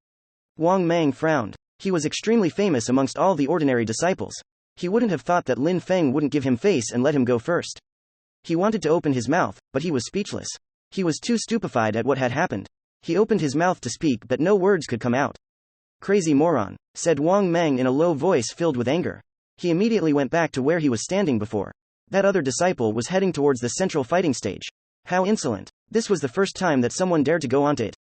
Wang Mang frowned. He was extremely famous amongst all the ordinary disciples. He wouldn't have thought that Lin Feng wouldn't give him face and let him go first. He wanted to open his mouth, but he was speechless. He was too stupefied at what had happened. He opened his mouth to speak, but no words could come out. "Crazy moron," said Wang Mang in a low voice filled with anger. He immediately went back to where he was standing before. That other disciple was heading towards the central fighting stage. How insolent. This was the first time that someone dared to go onto it.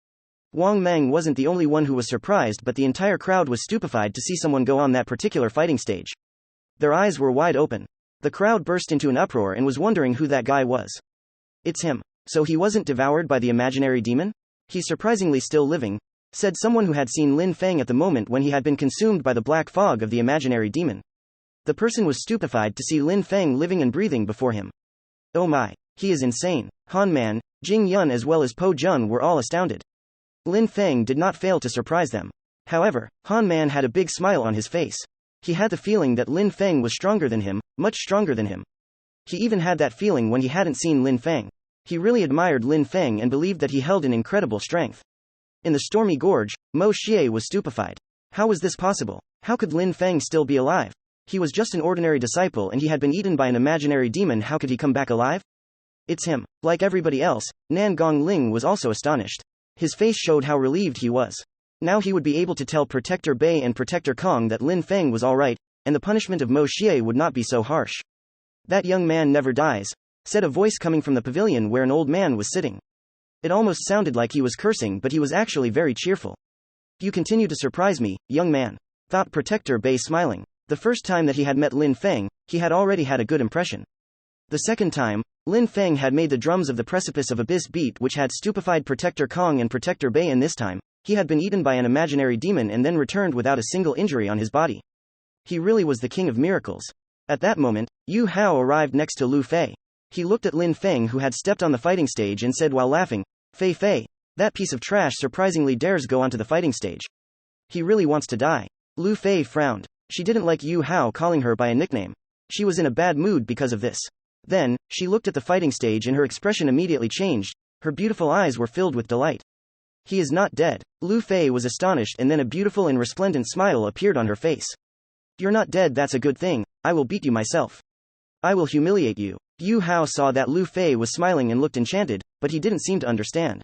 Wang Mang wasn't the only one who was surprised, but the entire crowd was stupefied to see someone go on that particular fighting stage. Their eyes were wide open. The crowd burst into an uproar and was wondering who that guy was. "It's him. So he wasn't devoured by the imaginary demon? He's surprisingly still living," said someone who had seen Lin Feng at the moment when he had been consumed by the black fog of the imaginary demon. The person was stupefied to see Lin Feng living and breathing before him. "Oh my, he is insane." Han Man, Jing Yun as well as Po Jun were all astounded. Lin Feng did not fail to surprise them. However, Han Man had a big smile on his face. He had the feeling that Lin Feng was stronger than him, much stronger than him. He even had that feeling when he hadn't seen Lin Feng. He really admired Lin Feng and believed that he held an incredible strength. In the Stormy Gorge, Mo Xie was stupefied. How was this possible? How could Lin Feng still be alive? He was just an ordinary disciple and he had been eaten by an imaginary demon. How could he come back alive? "It's him." Like everybody else, Nan Gongling was also astonished. His face showed how relieved he was. Now he would be able to tell Protector Bei and Protector Kong that Lin Feng was alright, and the punishment of Mo Xie would not be so harsh. "That young man never dies," said a voice coming from the pavilion where an old man was sitting. It almost sounded like he was cursing, but he was actually very cheerful. "You continue to surprise me, young man," thought Protector Bei, smiling. The first time that he had met Lin Feng, he had already had a good impression. The second time, Lin Feng had made the drums of the precipice of abyss beat, which had stupefied Protector Kong and Protector Bei, and this time, he had been eaten by an imaginary demon and then returned without a single injury on his body. He really was the king of miracles. At that moment, Yu Hao arrived next to Lu Fei. He looked at Lin Feng, who had stepped on the fighting stage, and said while laughing, "Fei Fei, that piece of trash surprisingly dares go onto the fighting stage. He really wants to die." Lu Fei frowned. She didn't like Yu Hao calling her by a nickname. She was in a bad mood because of this. Then, she looked at the fighting stage and her expression immediately changed. Her beautiful eyes were filled with delight. "He is not dead." Lu Fei was astonished, and then a beautiful and resplendent smile appeared on her face. "You're not dead, that's a good thing. I will beat you myself. I will humiliate you." Yu Hao saw that Lu Fei was smiling and looked enchanted, but he didn't seem to understand.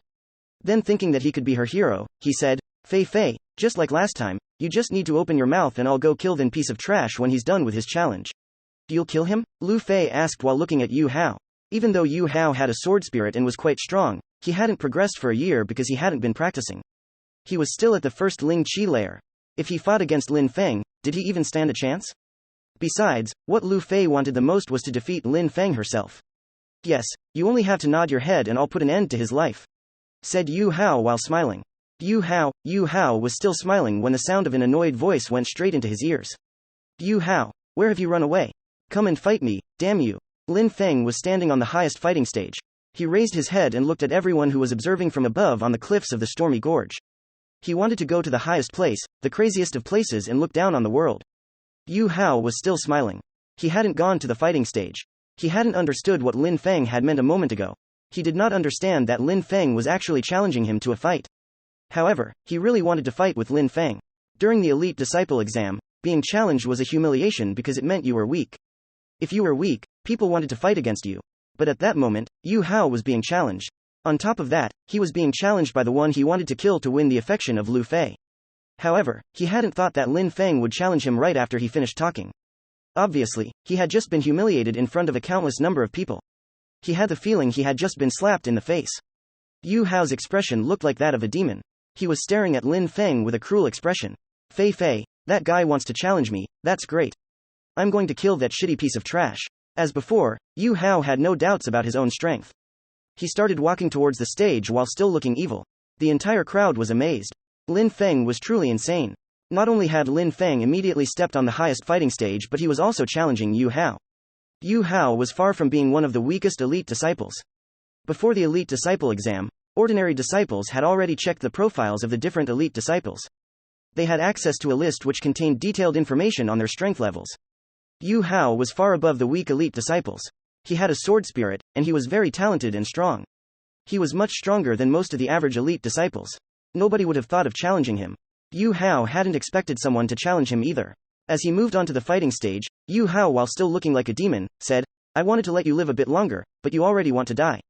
Then, thinking that he could be her hero, he said, "Fei Fei, just like last time, you just need to open your mouth and I'll go kill that piece of trash when he's done with his challenge." "You'll kill him?" Lu Fei asked while looking at Yu Hao. Even though Yu Hao had a sword spirit and was quite strong, he hadn't progressed for a year because he hadn't been practicing. He was still at the first Ling Qi layer. If he fought against Lin Feng, did he even stand a chance? Besides, what Lu Fei wanted the most was to defeat Lin Feng herself. "Yes, you only have to nod your head and I'll put an end to his life," said Yu Hao while smiling. Yu Hao was still smiling when the sound of an annoyed voice went straight into his ears. "Yu Hao, where have you run away? Come and fight me, damn you." Lin Feng was standing on the highest fighting stage. He raised his head and looked at everyone who was observing from above on the cliffs of the stormy gorge. He wanted to go to the highest place, the craziest of places, and look down on the world. Yu Hao was still smiling. He hadn't gone to the fighting stage. He hadn't understood what Lin Feng had meant a moment ago. He did not understand that Lin Feng was actually challenging him to a fight. However, he really wanted to fight with Lin Feng. During the Elite Disciple exam, being challenged was a humiliation because it meant you were weak. If you were weak, people wanted to fight against you. But at that moment, Yu Hao was being challenged. On top of that, he was being challenged by the one he wanted to kill to win the affection of Lu Fei. However, he hadn't thought that Lin Feng would challenge him right after he finished talking. Obviously, he had just been humiliated in front of a countless number of people. He had the feeling he had just been slapped in the face. Yu Hao's expression looked like that of a demon. He was staring at Lin Feng with a cruel expression. "Fei Fei, that guy wants to challenge me, that's great. I'm going to kill that shitty piece of trash." As before, Yu Hao had no doubts about his own strength. He started walking towards the stage while still looking evil. The entire crowd was amazed. Lin Feng was truly insane. Not only had Lin Feng immediately stepped on the highest fighting stage, but he was also challenging Yu Hao. Yu Hao was far from being one of the weakest elite disciples. Before the Elite Disciple exam, ordinary disciples had already checked the profiles of the different elite disciples. They had access to a list which contained detailed information on their strength levels. Yu Hao was far above the weak elite disciples. He had a sword spirit, and he was very talented and strong. He was much stronger than most of the average elite disciples. Nobody would have thought of challenging him. Yu Hao hadn't expected someone to challenge him either. As he moved onto the fighting stage, Yu Hao, while still looking like a demon, said, "I wanted to let you live a bit longer, but you already want to die.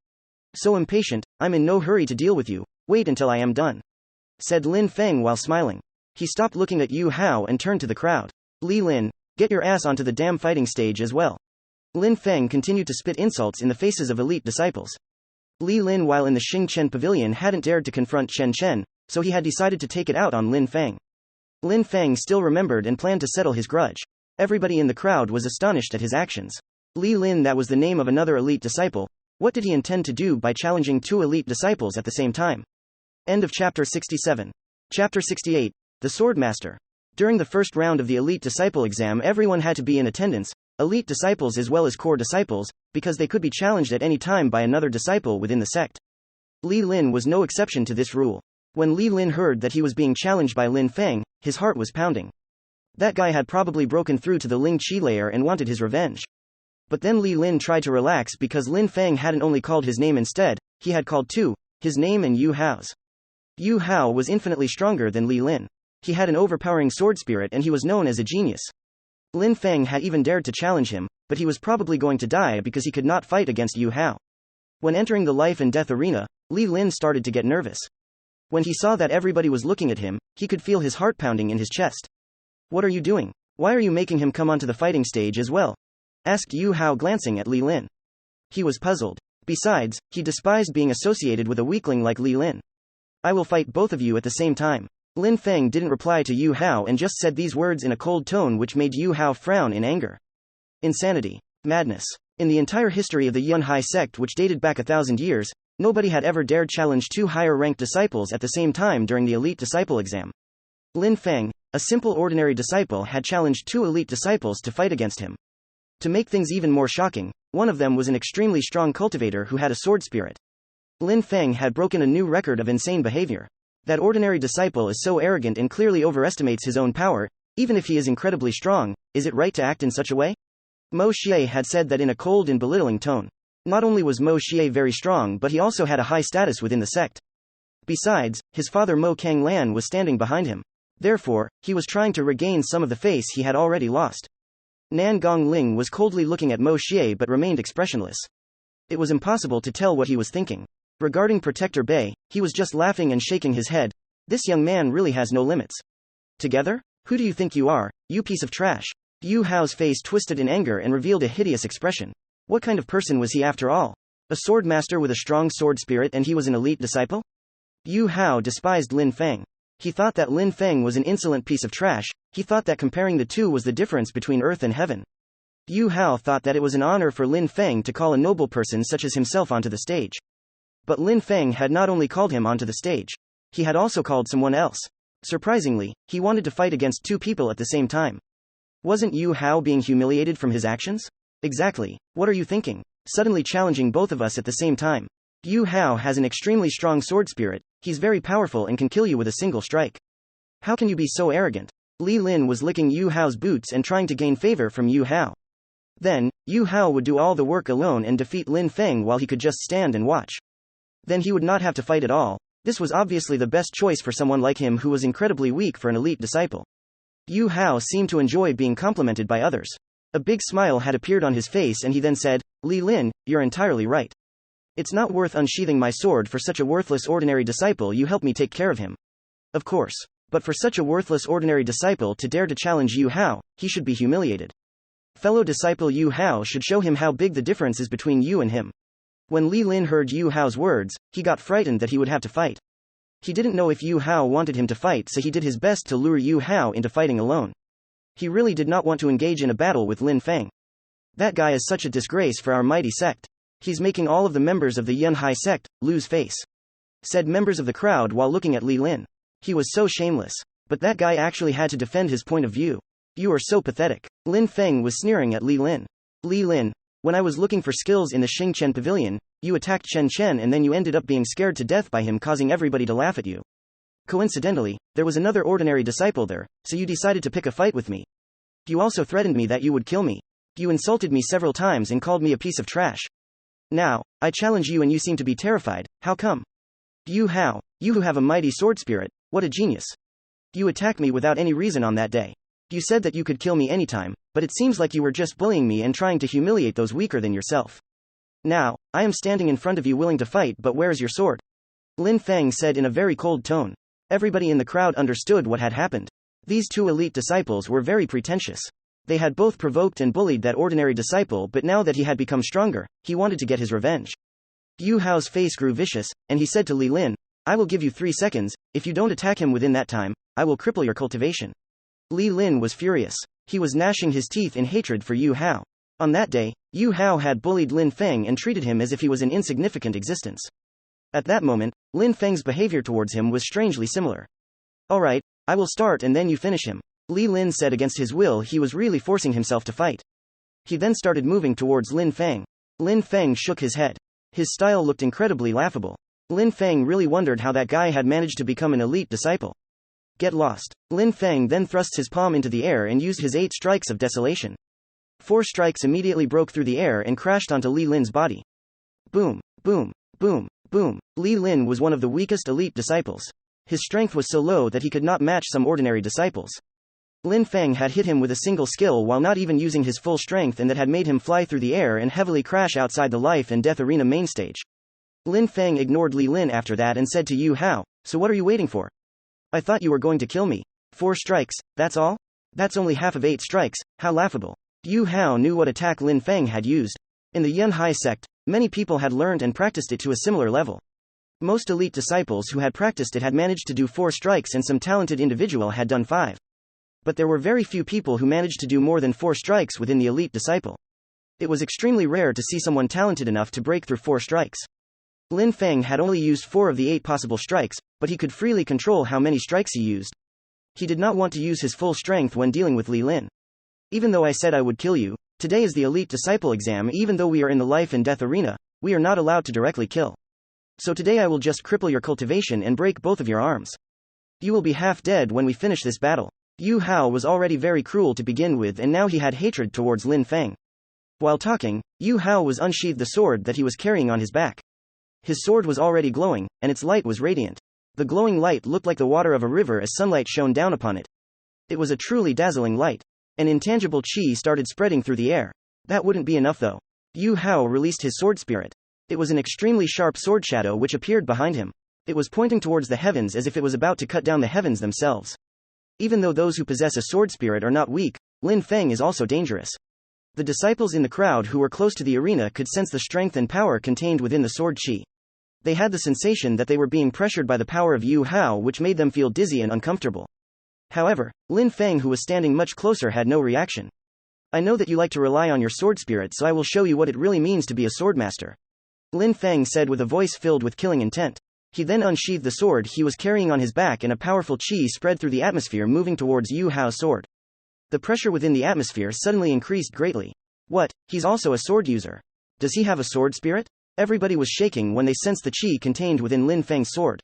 So impatient, I'm in no hurry to deal with you, wait until I am done," said Lin Feng while smiling. He stopped looking at Yu Hao and turned to the crowd. "Li Lin, get your ass onto the damn fighting stage as well." Lin Feng continued to spit insults in the faces of elite disciples. Li Lin, while in the Xing Chen pavilion, hadn't dared to confront Chen Chen, so he had decided to take it out on Lin Feng. Lin Feng still remembered and planned to settle his grudge. Everybody in the crowd was astonished at his actions. Li Lin, that was the name of another elite disciple. What did he intend to do by challenging two elite disciples at the same time? End of chapter 67. Chapter 68. The Swordmaster. During the first round of the Elite Disciple exam, everyone had to be in attendance, elite disciples as well as core disciples, because they could be challenged at any time by another disciple within the sect. Li Lin was no exception to this rule. When Li Lin heard that he was being challenged by Lin Feng, his heart was pounding. That guy had probably broken through to the Ling Qi layer and wanted his revenge. But then Li Lin tried to relax because Lin Feng hadn't only called his name instead, he had called too, his name and Yu Hao's. Yu Hao was infinitely stronger than Li Lin. He had an overpowering sword spirit and he was known as a genius. Lin Feng had even dared to challenge him, but he was probably going to die because he could not fight against Yu Hao. When entering the life and death arena, Li Lin started to get nervous. When he saw that everybody was looking at him, he could feel his heart pounding in his chest. "What are you doing? Why are you making him come onto the fighting stage as well?" asked Yu Hao, glancing at Li Lin. He was puzzled. Besides, he despised being associated with a weakling like Li Lin. "I will fight both of you at the same time." Lin Feng didn't reply to Yu Hao and just said these words in a cold tone which made Yu Hao frown in anger. Insanity. Madness. In the entire history of the Yunhai sect, which dated back 1,000 years, nobody had ever dared challenge two higher-ranked disciples at the same time during the elite disciple exam. Lin Feng, a simple ordinary disciple, had challenged two elite disciples to fight against him. To make things even more shocking, one of them was an extremely strong cultivator who had a sword spirit. Lin Feng had broken a new record of insane behavior. That ordinary disciple is so arrogant and clearly overestimates his own power, even if he is incredibly strong. Is it right to act in such a way? Mo Xie had said that in a cold and belittling tone. Not only was Mo Xie very strong, but he also had a high status within the sect. Besides, his father Mo Kanglan was standing behind him. Therefore, he was trying to regain some of the face he had already lost. Nan Gongling was coldly looking at Mo Xie but remained expressionless. It was impossible to tell what he was thinking. Regarding Protector Bei, he was just laughing and shaking his head. This young man really has no limits. Together? Who do you think you are, you piece of trash? Yu Hao's face twisted in anger and revealed a hideous expression. What kind of person was he after all? A sword master with a strong sword spirit, and he was an elite disciple? Yu Hao despised Lin Feng. He thought that Lin Feng was an insolent piece of trash. He thought that comparing the two was the difference between earth and heaven. Yu Hao thought that it was an honor for Lin Feng to call a noble person such as himself onto the stage. But Lin Feng had not only called him onto the stage. He had also called someone else. Surprisingly, he wanted to fight against two people at the same time. Wasn't Yu Hao being humiliated from his actions? Exactly. What are you thinking? Suddenly challenging both of us at the same time. Yu Hao has an extremely strong sword spirit. He's very powerful and can kill you with a single strike. How can you be so arrogant? Li Lin was licking Yu Hao's boots and trying to gain favor from Yu Hao. Then, Yu Hao would do all the work alone and defeat Lin Feng while he could just stand and watch. Then he would not have to fight at all. This was obviously the best choice for someone like him who was incredibly weak for an elite disciple. Yu Hao seemed to enjoy being complimented by others. A big smile had appeared on his face and he then said, Li Lin, you're entirely right. It's not worth unsheathing my sword for such a worthless ordinary disciple. You help me take care of him. Of course. But for such a worthless ordinary disciple to dare to challenge Yu Hao, he should be humiliated. Fellow disciple Yu Hao should show him how big the difference is between you and him. When Li Lin heard Yu Hao's words, he got frightened that he would have to fight. He didn't know if Yu Hao wanted him to fight, so he did his best to lure Yu Hao into fighting alone. He really did not want to engage in a battle with Lin Feng. That guy is such a disgrace for our mighty sect. He's making all of the members of the Yunhai sect lose face, said members of the crowd while looking at Li Lin. He was so shameless. But that guy actually had to defend his point of view. You are so pathetic. Lin Feng was sneering at Li Lin. Li Lin, when I was looking for skills in the Xingchen Pavilion, you attacked Chen Chen and then you ended up being scared to death by him, causing everybody to laugh at you. Coincidentally, there was another ordinary disciple there, so you decided to pick a fight with me. You also threatened me that you would kill me. You insulted me several times and called me a piece of trash. Now, I challenge you and you seem to be terrified. How come? Yu Hao, you who have a mighty sword spirit, what a genius. You attacked me without any reason on that day. You said that you could kill me anytime, but it seems like you were just bullying me and trying to humiliate those weaker than yourself. Now, I am standing in front of you willing to fight, but where is your sword? Lin Feng said in a very cold tone. Everybody in the crowd understood what had happened. These two elite disciples were very pretentious. They had both provoked and bullied that ordinary disciple, but now that he had become stronger, he wanted to get his revenge. Yu Hao's face grew vicious, and he said to Li Lin, I will give you 3 seconds, if you don't attack him within that time, I will cripple your cultivation. Li Lin was furious. He was gnashing his teeth in hatred for Yu Hao. On that day, Yu Hao had bullied Lin Feng and treated him as if he was an insignificant existence. At that moment, Lin Feng's behavior towards him was strangely similar. Alright, I will start and then you finish him. Li Lin said against his will. He was really forcing himself to fight. He then started moving towards Lin Feng. Lin Feng shook his head. His style looked incredibly laughable. Lin Feng really wondered how that guy had managed to become an elite disciple. Get lost. Lin Feng then thrust his palm into the air and used his 8 strikes of desolation. 4 strikes immediately broke through the air and crashed onto Li Lin's body. Boom, boom, boom, boom. Li Lin was one of the weakest elite disciples. His strength was so low that he could not match some ordinary disciples. Lin Feng had hit him with a single skill while not even using his full strength, and that had made him fly through the air and heavily crash outside the life and death arena main stage. Lin Feng ignored Li Lin after that and said to Yu Hao, so what are you waiting for? I thought you were going to kill me. 4 strikes, that's all? That's only half of 8 strikes, how laughable. Yu Hao knew what attack Lin Feng had used. In the Yunhai sect, many people had learned and practiced it to a similar level. Most elite disciples who had practiced it had managed to do 4 strikes, and some talented individual had done 5. But there were very few people who managed to do more than 4 strikes within the elite disciple. It was extremely rare to see someone talented enough to break through 4 strikes. Lin Feng had only used 4 of the 8 possible strikes, but he could freely control how many strikes he used. He did not want to use his full strength when dealing with Li Lin. Even though I said I would kill you, today is the elite disciple exam. Even though we are in the life and death arena, we are not allowed to directly kill. So today I will just cripple your cultivation and break both of your arms. You will be half dead when we finish this battle. Yu Hao was already very cruel to begin with, and now he had hatred towards Lin Feng. While talking, Yu Hao was unsheathed the sword that he was carrying on his back. His sword was already glowing, and its light was radiant. The glowing light looked like the water of a river as sunlight shone down upon it. It was a truly dazzling light. An intangible chi started spreading through the air. That wouldn't be enough though. Yu Hao released his sword spirit. It was an extremely sharp sword shadow which appeared behind him. It was pointing towards the heavens as if it was about to cut down the heavens themselves. Even though those who possess a sword spirit are not weak, Lin Feng is also dangerous. The disciples in the crowd who were close to the arena could sense the strength and power contained within the sword chi. They had the sensation that they were being pressured by the power of Yu Hao, which made them feel dizzy and uncomfortable. However, Lin Feng, who was standing much closer, had no reaction. I know that you like to rely on your sword spirit, so I will show you what it really means to be a swordmaster. Lin Feng said with a voice filled with killing intent. He then unsheathed the sword he was carrying on his back, and a powerful chi spread through the atmosphere, moving towards Yu Hao's sword. The pressure within the atmosphere suddenly increased greatly. What? He's also a sword user. Does he have a sword spirit? Everybody was shaking when they sensed the chi contained within Lin Feng's sword.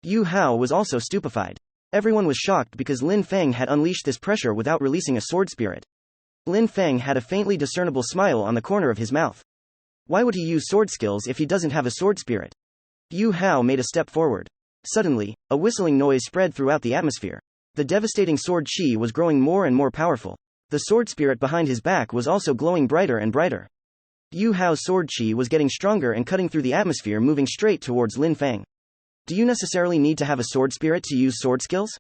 Yu Hao was also stupefied. Everyone was shocked because Lin Feng had unleashed this pressure without releasing a sword spirit. Lin Feng had a faintly discernible smile on the corner of his mouth. Why would he use sword skills if he doesn't have a sword spirit? Yu Hao made a step forward. Suddenly, a whistling noise spread throughout the atmosphere. The devastating sword chi was growing more and more powerful. The sword spirit behind his back was also glowing brighter and brighter. Yu Hao's sword chi was getting stronger and cutting through the atmosphere, moving straight towards Lin Feng. Do you necessarily need to have a sword spirit to use sword skills?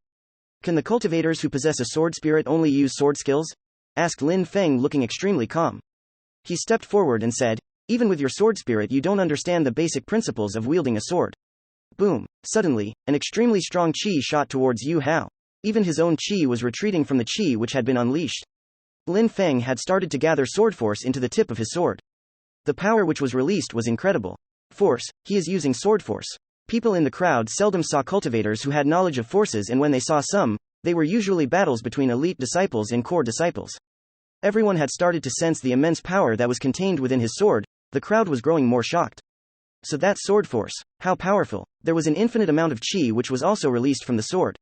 Can the cultivators who possess a sword spirit only use sword skills? Asked Lin Feng, looking extremely calm. He stepped forward and said, even with your sword spirit you don't understand the basic principles of wielding a sword. Boom. Suddenly, an extremely strong chi shot towards Yu Hao. Even his own chi was retreating from the chi which had been unleashed. Lin Feng had started to gather sword force into the tip of his sword. The power which was released was incredible. Force, he is using sword force. People in the crowd seldom saw cultivators who had knowledge of forces, and when they saw some, they were usually battles between elite disciples and core disciples. Everyone had started to sense the immense power that was contained within his sword. The crowd was growing more shocked. So that's sword force. How powerful. There was an infinite amount of chi which was also released from the sword.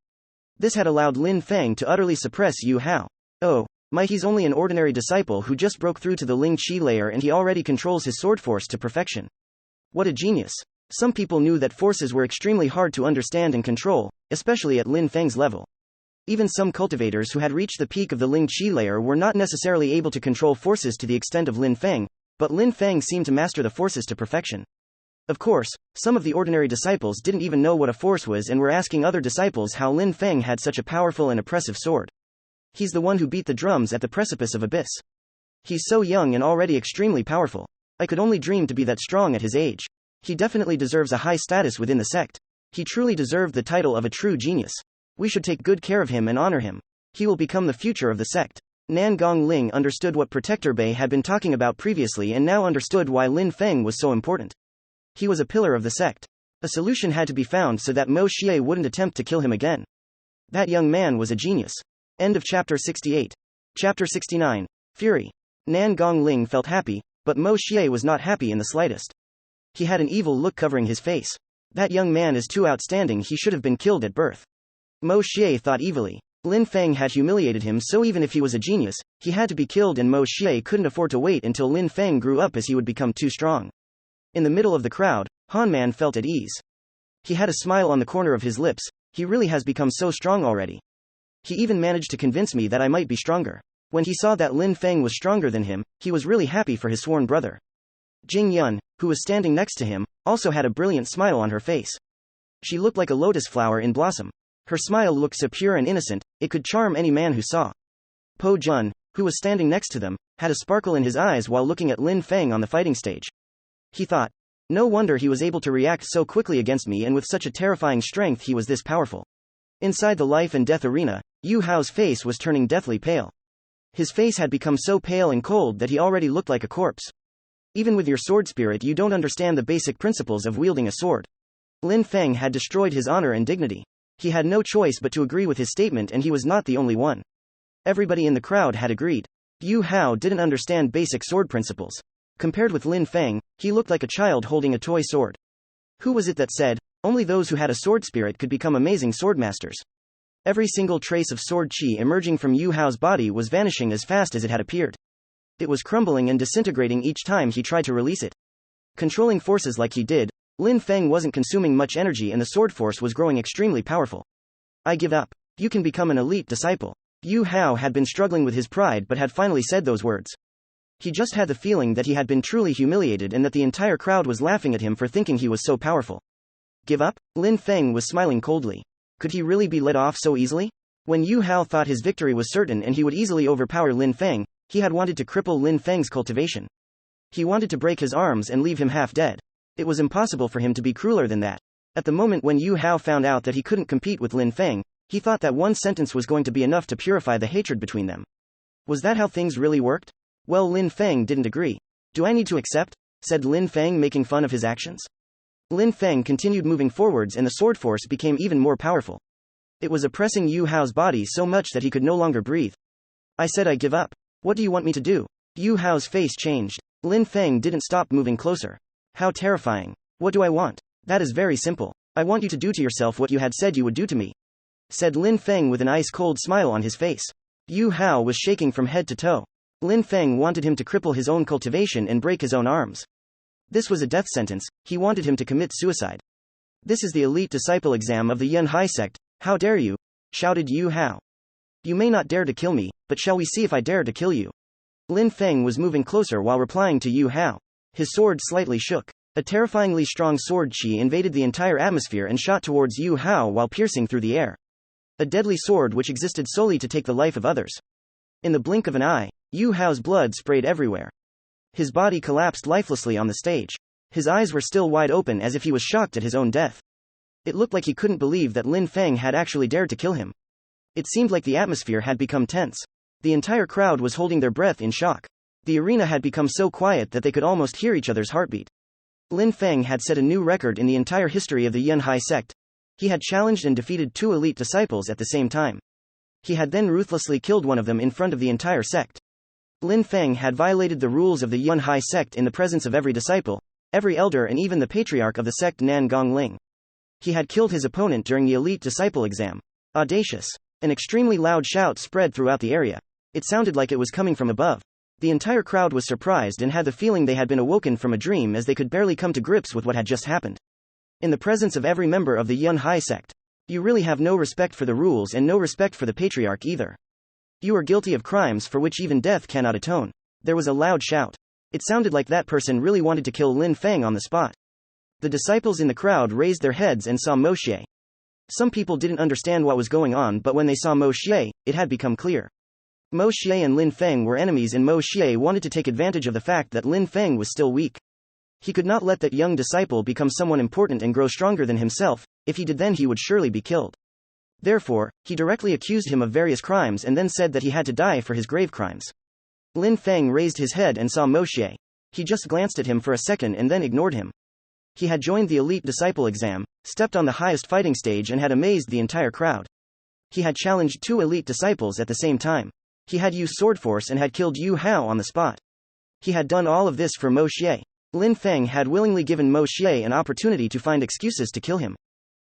This had allowed Lin Feng to utterly suppress Yu Hao. Oh, my, he's only an ordinary disciple who just broke through to the Ling Chi layer, and he already controls his sword force to perfection. What a genius. Some people knew that forces were extremely hard to understand and control, especially at Lin Feng's level. Even some cultivators who had reached the peak of the Ling Chi layer were not necessarily able to control forces to the extent of Lin Feng, but Lin Feng seemed to master the forces to perfection. Of course, some of the ordinary disciples didn't even know what a force was and were asking other disciples how Lin Feng had such a powerful and oppressive sword. He's the one who beat the drums at the precipice of abyss. He's so young and already extremely powerful. I could only dream to be that strong at his age. He definitely deserves a high status within the sect. He truly deserved the title of a true genius. We should take good care of him and honor him. He will become the future of the sect. Nan Gongling understood what Protector Bei had been talking about previously and now understood why Lin Feng was so important. He was a pillar of the sect. A solution had to be found so that Mo Xie wouldn't attempt to kill him again. That young man was a genius. End of chapter 68. Chapter 69. Fury. Nan Gongling felt happy, but Mo Xie was not happy in the slightest. He had an evil look covering his face. That young man is too outstanding, he should have been killed at birth. Mo Xie thought evilly. Lin Feng had humiliated him, so even if he was a genius, he had to be killed, and Mo Xie couldn't afford to wait until Lin Feng grew up, as he would become too strong. In the middle of the crowd, Han Man felt at ease. He had a smile on the corner of his lips. He really has become so strong already. He even managed to convince me that I might be stronger. When he saw that Lin Feng was stronger than him, he was really happy for his sworn brother. Jing Yun, who was standing next to him, also had a brilliant smile on her face. She looked like a lotus flower in blossom. Her smile looked so pure and innocent, it could charm any man who saw. Po Jun, who was standing next to them, had a sparkle in his eyes while looking at Lin Feng on the fighting stage. He thought, no wonder he was able to react so quickly against me, and with such a terrifying strength he was this powerful. Inside the life and death arena, Yu Hao's face was turning deathly pale. His face had become so pale and cold that he already looked like a corpse. Even with your sword spirit, you don't understand the basic principles of wielding a sword. Lin Feng had destroyed his honor and dignity. He had no choice but to agree with his statement, and he was not the only one. Everybody in the crowd had agreed. Yu Hao didn't understand basic sword principles. Compared with Lin Feng, he looked like a child holding a toy sword. Who was it that said, only those who had a sword spirit could become amazing swordmasters? Every single trace of sword qi emerging from Yu Hao's body was vanishing as fast as it had appeared. It was crumbling and disintegrating each time he tried to release it. Controlling forces like he did, Lin Feng wasn't consuming much energy and the sword force was growing extremely powerful. I give up. You can become an elite disciple. Yu Hao had been struggling with his pride but had finally said those words. He just had the feeling that he had been truly humiliated and that the entire crowd was laughing at him for thinking he was so powerful. Give up? Lin Feng was smiling coldly. Could he really be let off so easily? When Yu Hao thought his victory was certain and he would easily overpower Lin Feng, he had wanted to cripple Lin Feng's cultivation. He wanted to break his arms and leave him half dead. It was impossible for him to be crueler than that. At the moment when Yu Hao found out that he couldn't compete with Lin Feng, he thought that one sentence was going to be enough to purify the hatred between them. Was that how things really worked? Well, Lin Feng didn't agree. Do I need to accept? Said Lin Feng, making fun of his actions. Lin Feng continued moving forwards and the sword force became even more powerful. It was oppressing Yu Hao's body so much that he could no longer breathe. I said I give up. What do you want me to do? Yu Hao's face changed. Lin Feng didn't stop moving closer. How terrifying. What do I want? That is very simple. I want you to do to yourself what you had said you would do to me, said Lin Feng with an ice-cold smile on his face. Yu Hao was shaking from head to toe. Lin Feng wanted him to cripple his own cultivation and break his own arms. This was a death sentence. He wanted him to commit suicide. This is the elite disciple exam of the Yunhai sect. How dare you? Shouted Yu Hao. You may not dare to kill me, but shall we see if I dare to kill you? Lin Feng was moving closer while replying to Yu Hao. His sword slightly shook. A terrifyingly strong sword qi invaded the entire atmosphere and shot towards Yu Hao while piercing through the air. A deadly sword which existed solely to take the life of others. In the blink of an eye, Yu Hao's blood sprayed everywhere. His body collapsed lifelessly on the stage. His eyes were still wide open as if he was shocked at his own death. It looked like he couldn't believe that Lin Feng had actually dared to kill him. It seemed like the atmosphere had become tense. The entire crowd was holding their breath in shock. The arena had become so quiet that they could almost hear each other's heartbeat. Lin Feng had set a new record in the entire history of the Yunhai sect. He had challenged and defeated 2 elite disciples at the same time. He had then ruthlessly killed one of them in front of the entire sect. Lin Feng had violated the rules of the Yunhai sect in the presence of every disciple, every elder and even the patriarch of the sect Nan Gongling. He had killed his opponent during the elite disciple exam. Audacious. An extremely loud shout spread throughout the area. It sounded like it was coming from above. The entire crowd was surprised and had the feeling they had been awoken from a dream as they could barely come to grips with what had just happened. In the presence of every member of the Yunhai sect. You really have no respect for the rules and no respect for the patriarch either. You are guilty of crimes for which even death cannot atone. There was a loud shout. It sounded like that person really wanted to kill Lin Feng on the spot. The disciples in the crowd raised their heads and saw Mo Xie. Some people didn't understand what was going on, but when they saw Mo Xie, it had become clear. Mo Xie and Lin Feng were enemies, and Mo Xie wanted to take advantage of the fact that Lin Feng was still weak. He could not let that young disciple become someone important and grow stronger than himself. If he did, then he would surely be killed. Therefore, he directly accused him of various crimes and then said that he had to die for his grave crimes. Lin Feng raised his head and saw Mo Xie. He just glanced at him for a second and then ignored him. He had joined the elite disciple exam, stepped on the highest fighting stage and had amazed the entire crowd. He had challenged 2 elite disciples at the same time. He had used sword force and had killed Yu Hao on the spot. He had done all of this for Mo Xie. Lin Feng had willingly given Mo Xie an opportunity to find excuses to kill him.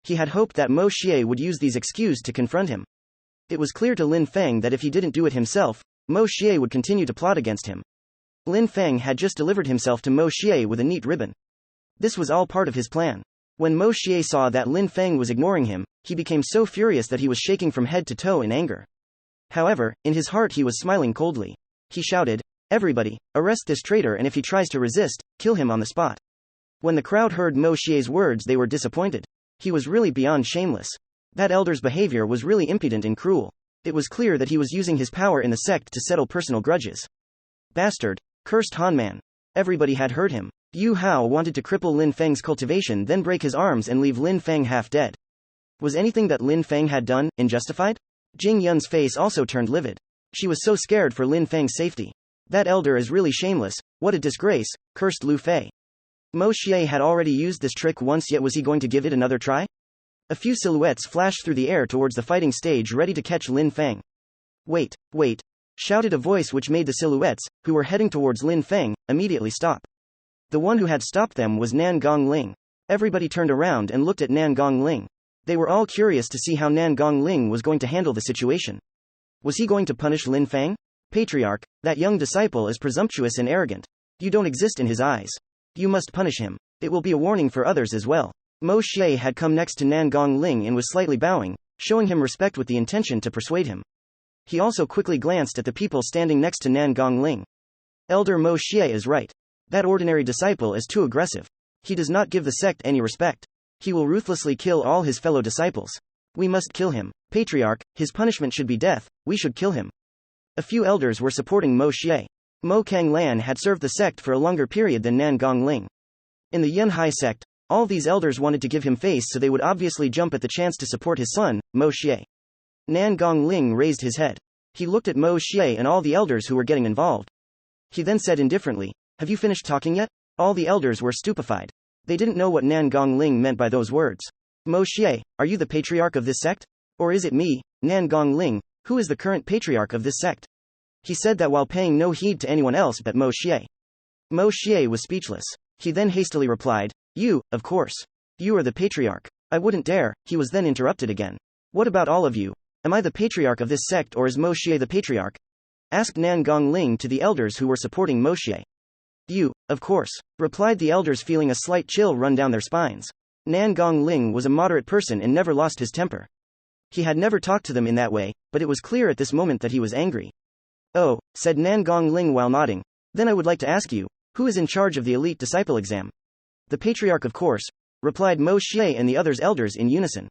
He had hoped that Mo Xie would use these excuses to confront him. It was clear to Lin Feng that if he didn't do it himself, Mo Xie would continue to plot against him. Lin Feng had just delivered himself to Mo Xie with a neat ribbon. This was all part of his plan. When Mo Xie saw that Lin Feng was ignoring him, he became so furious that he was shaking from head to toe in anger. However, in his heart he was smiling coldly. He shouted, "Everybody, arrest this traitor, and if he tries to resist, kill him on the spot." When the crowd heard Mo Xie's words, they were disappointed. He was really beyond shameless. That elder's behavior was really impudent and cruel. It was clear that he was using his power in the sect to settle personal grudges. Bastard! Cursed Hanman! Everybody had heard him. Yu Hao wanted to cripple Lin Feng's cultivation, then break his arms and leave Lin Feng half dead. Was anything that Lin Feng had done unjustified? Jing Yun's face also turned livid. She was so scared for Lin Feng's safety. That elder is really shameless, what a disgrace, cursed Lu Fei. Mo Xie had already used this trick once, yet was he going to give it another try? A few silhouettes flashed through the air towards the fighting stage, ready to catch Lin Feng. Wait, wait! Shouted a voice which made the silhouettes, who were heading towards Lin Feng, immediately stop. The one who had stopped them was Nan Gongling. Everybody turned around and looked at Nan Gongling. They were all curious to see how Nan Gongling was going to handle the situation. Was he going to punish Lin Feng? Patriarch, that young disciple is presumptuous and arrogant. You don't exist in his eyes. You must punish him. It will be a warning for others as well. Mo Xie had come next to Nan Gongling and was slightly bowing, showing him respect with the intention to persuade him. He also quickly glanced at the people standing next to Nan Gongling. Elder Mo Xie is right. That ordinary disciple is too aggressive. He does not give the sect any respect. He will ruthlessly kill all his fellow disciples. We must kill him. Patriarch, his punishment should be death, we should kill him. A few elders were supporting Mo Xie. Mo Kanglan had served the sect for a longer period than Nan Gongling. In the Yunhai sect, all these elders wanted to give him face, so they would obviously jump at the chance to support his son, Mo Xie. Nan Gongling raised his head. He looked at Mo Xie and all the elders who were getting involved. He then said indifferently, "Have you finished talking yet?" All the elders were stupefied. They didn't know what Nan Gongling meant by those words. Mo Xie, are you the patriarch of this sect? Or is it me, Nan Gongling, who is the current patriarch of this sect? He said that while paying no heed to anyone else but Mo Xie. Mo Xie was speechless. He then hastily replied, "You, of course. You are the patriarch." "I wouldn't dare," he was then interrupted again. "What about all of you? Am I the patriarch of this sect or is Mo Xie the patriarch?" asked Nan Gongling to the elders who were supporting Mo Xie. "You, of course," replied the elders, feeling a slight chill run down their spines. Nan Gongling was a moderate person and never lost his temper. He had never talked to them in that way, but it was clear at this moment that he was angry. "Oh," said Nan Gongling while nodding, "then I would like to ask you, who is in charge of the elite disciple exam?" "The patriarch, of course," replied Mo Xie and the others elders in unison.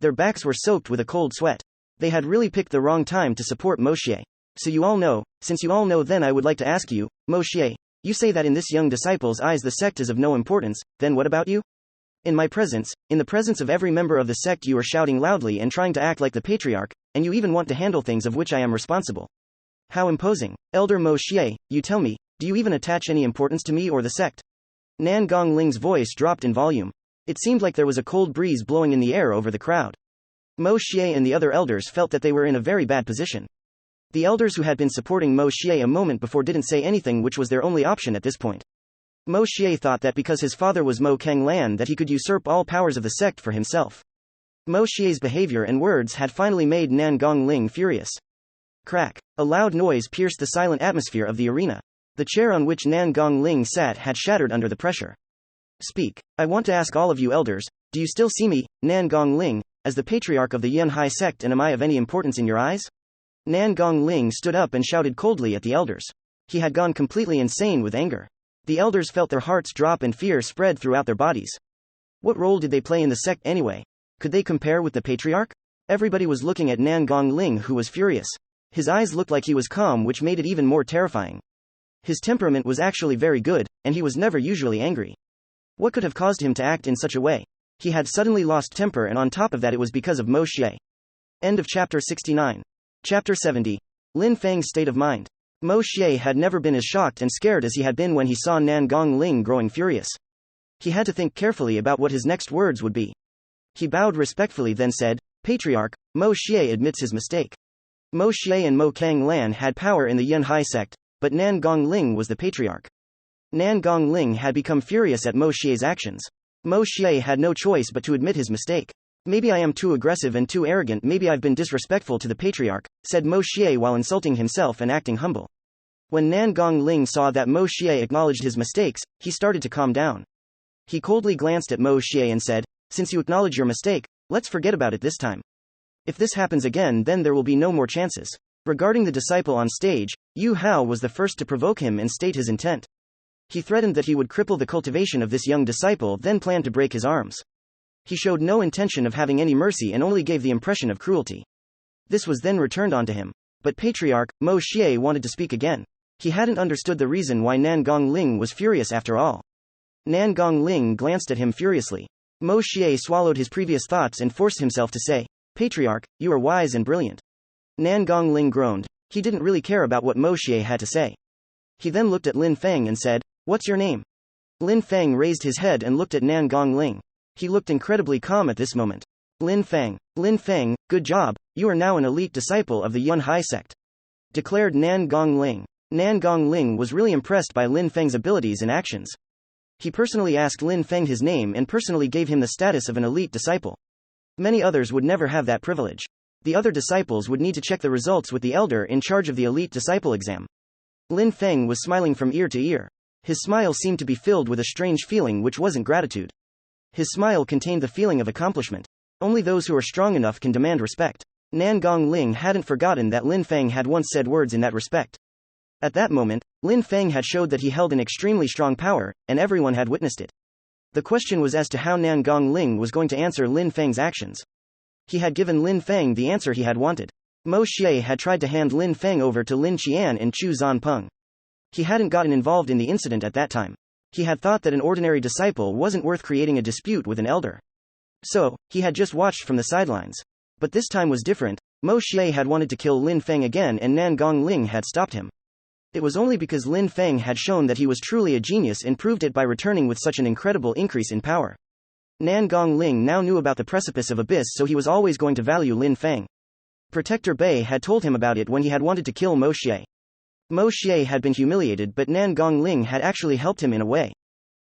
Their backs were soaked with a cold sweat. They had really picked the wrong time to support Mo Xie. "So you all know, since you all know, then I would like to ask you, Mo Xie, you say that in this young disciple's eyes the sect is of no importance, then what about you? In my presence, in the presence of every member of the sect, you are shouting loudly and trying to act like the patriarch, and you even want to handle things of which I am responsible. How imposing. Elder Mo Xie, you tell me, do you even attach any importance to me or the sect?" Nan Gongling's voice dropped in volume. It seemed like there was a cold breeze blowing in the air over the crowd. Mo Xie and the other elders felt that they were in a very bad position. The elders who had been supporting Mo Xie a moment before didn't say anything, which was their only option at this point. Mo Xie thought that because his father was Mo Kanglan that he could usurp all powers of the sect for himself. Mo Xie's behavior and words had finally made Nan Gongling furious. Crack. A loud noise pierced the silent atmosphere of the arena. The chair on which Nan Gongling sat had shattered under the pressure. "Speak. I want to ask all of you elders, do you still see me, Nan Gongling, as the patriarch of the Yunhai sect, and am I of any importance in your eyes?" Nan Gongling stood up and shouted coldly at the elders. He had gone completely insane with anger. The elders felt their hearts drop and fear spread throughout their bodies. What role did they play in the sect anyway? Could they compare with the patriarch? Everybody was looking at Nan Gongling, who was furious. His eyes looked like he was calm, which made it even more terrifying. His temperament was actually very good, and he was never usually angry. What could have caused him to act in such a way? He had suddenly lost temper, and on top of that it was because of Mo Xie. End of chapter 69. Chapter 70. Lin Feng's state of mind. Mo Xie had never been as shocked and scared as he had been when he saw Nan Gongling growing furious. He had to think carefully about what his next words would be. He bowed respectfully, then said, "Patriarch, Mo Xie admits his mistake. Mo Xie and Mo Kanglan had power in the Yunhai sect, but Nan Gongling was the patriarch." Nan Gongling had become furious at Mo Xie's actions. Mo Xie had no choice but to admit his mistake. "Maybe I am too aggressive and too arrogant, maybe I've been disrespectful to the patriarch," said Mo Xie while insulting himself and acting humble. When Nan Gongling saw that Mo Xie acknowledged his mistakes, he started to calm down. He coldly glanced at Mo Xie and said, "Since you acknowledge your mistake, let's forget about it this time. If this happens again, then there will be no more chances." Regarding the disciple on stage, Yu Hao was the first to provoke him and state his intent. He threatened that he would cripple the cultivation of this young disciple, then planned to break his arms. He showed no intention of having any mercy and only gave the impression of cruelty. This was then returned onto him. But Patriarch Mo Xie wanted to speak again. He hadn't understood the reason why Nan Gongling was furious after all. Nan Gongling glanced at him furiously. Mo Xie swallowed his previous thoughts and forced himself to say, "Patriarch, you are wise and brilliant." Nan Gongling groaned. He didn't really care about what Mo Xie had to say. He then looked at Lin Feng and said, "What's your name?" Lin Feng raised his head and looked at Nan Gongling. He looked incredibly calm at this moment. Lin Feng, good job, you are now an elite disciple of the Yunhai sect, declared Nan Gongling. Nan Gongling was really impressed by Lin Feng's abilities and actions. He personally asked Lin Feng his name and personally gave him the status of an elite disciple. Many others would never have that privilege. The other disciples would need to check the results with the elder in charge of the elite disciple exam. Lin Feng was smiling from ear to ear. His smile seemed to be filled with a strange feeling which wasn't gratitude. His smile contained the feeling of accomplishment. Only those who are strong enough can demand respect. Nan Gongling hadn't forgotten that Lin Feng had once said words in that respect. At that moment, Lin Feng had showed that he held an extremely strong power, and everyone had witnessed it. The question was as to how Nan Gongling was going to answer Lin Feng's actions. He had given Lin Feng the answer he had wanted. Mo Xie had tried to hand Lin Feng over to Lin Qian and Chu Zanpeng. He hadn't gotten involved in the incident at that time. He had thought that an ordinary disciple wasn't worth creating a dispute with an elder. So, he had just watched from the sidelines. But this time was different. Mo Xie had wanted to kill Lin Feng again and Nan Gongling had stopped him. It was only because Lin Feng had shown that he was truly a genius and proved it by returning with such an incredible increase in power. Nan Gongling now knew about the precipice of abyss, so he was always going to value Lin Feng. Protector Bei had told him about it when he had wanted to kill Mo Xie. Mo Xie had been humiliated, but Nan Gongling had actually helped him in a way.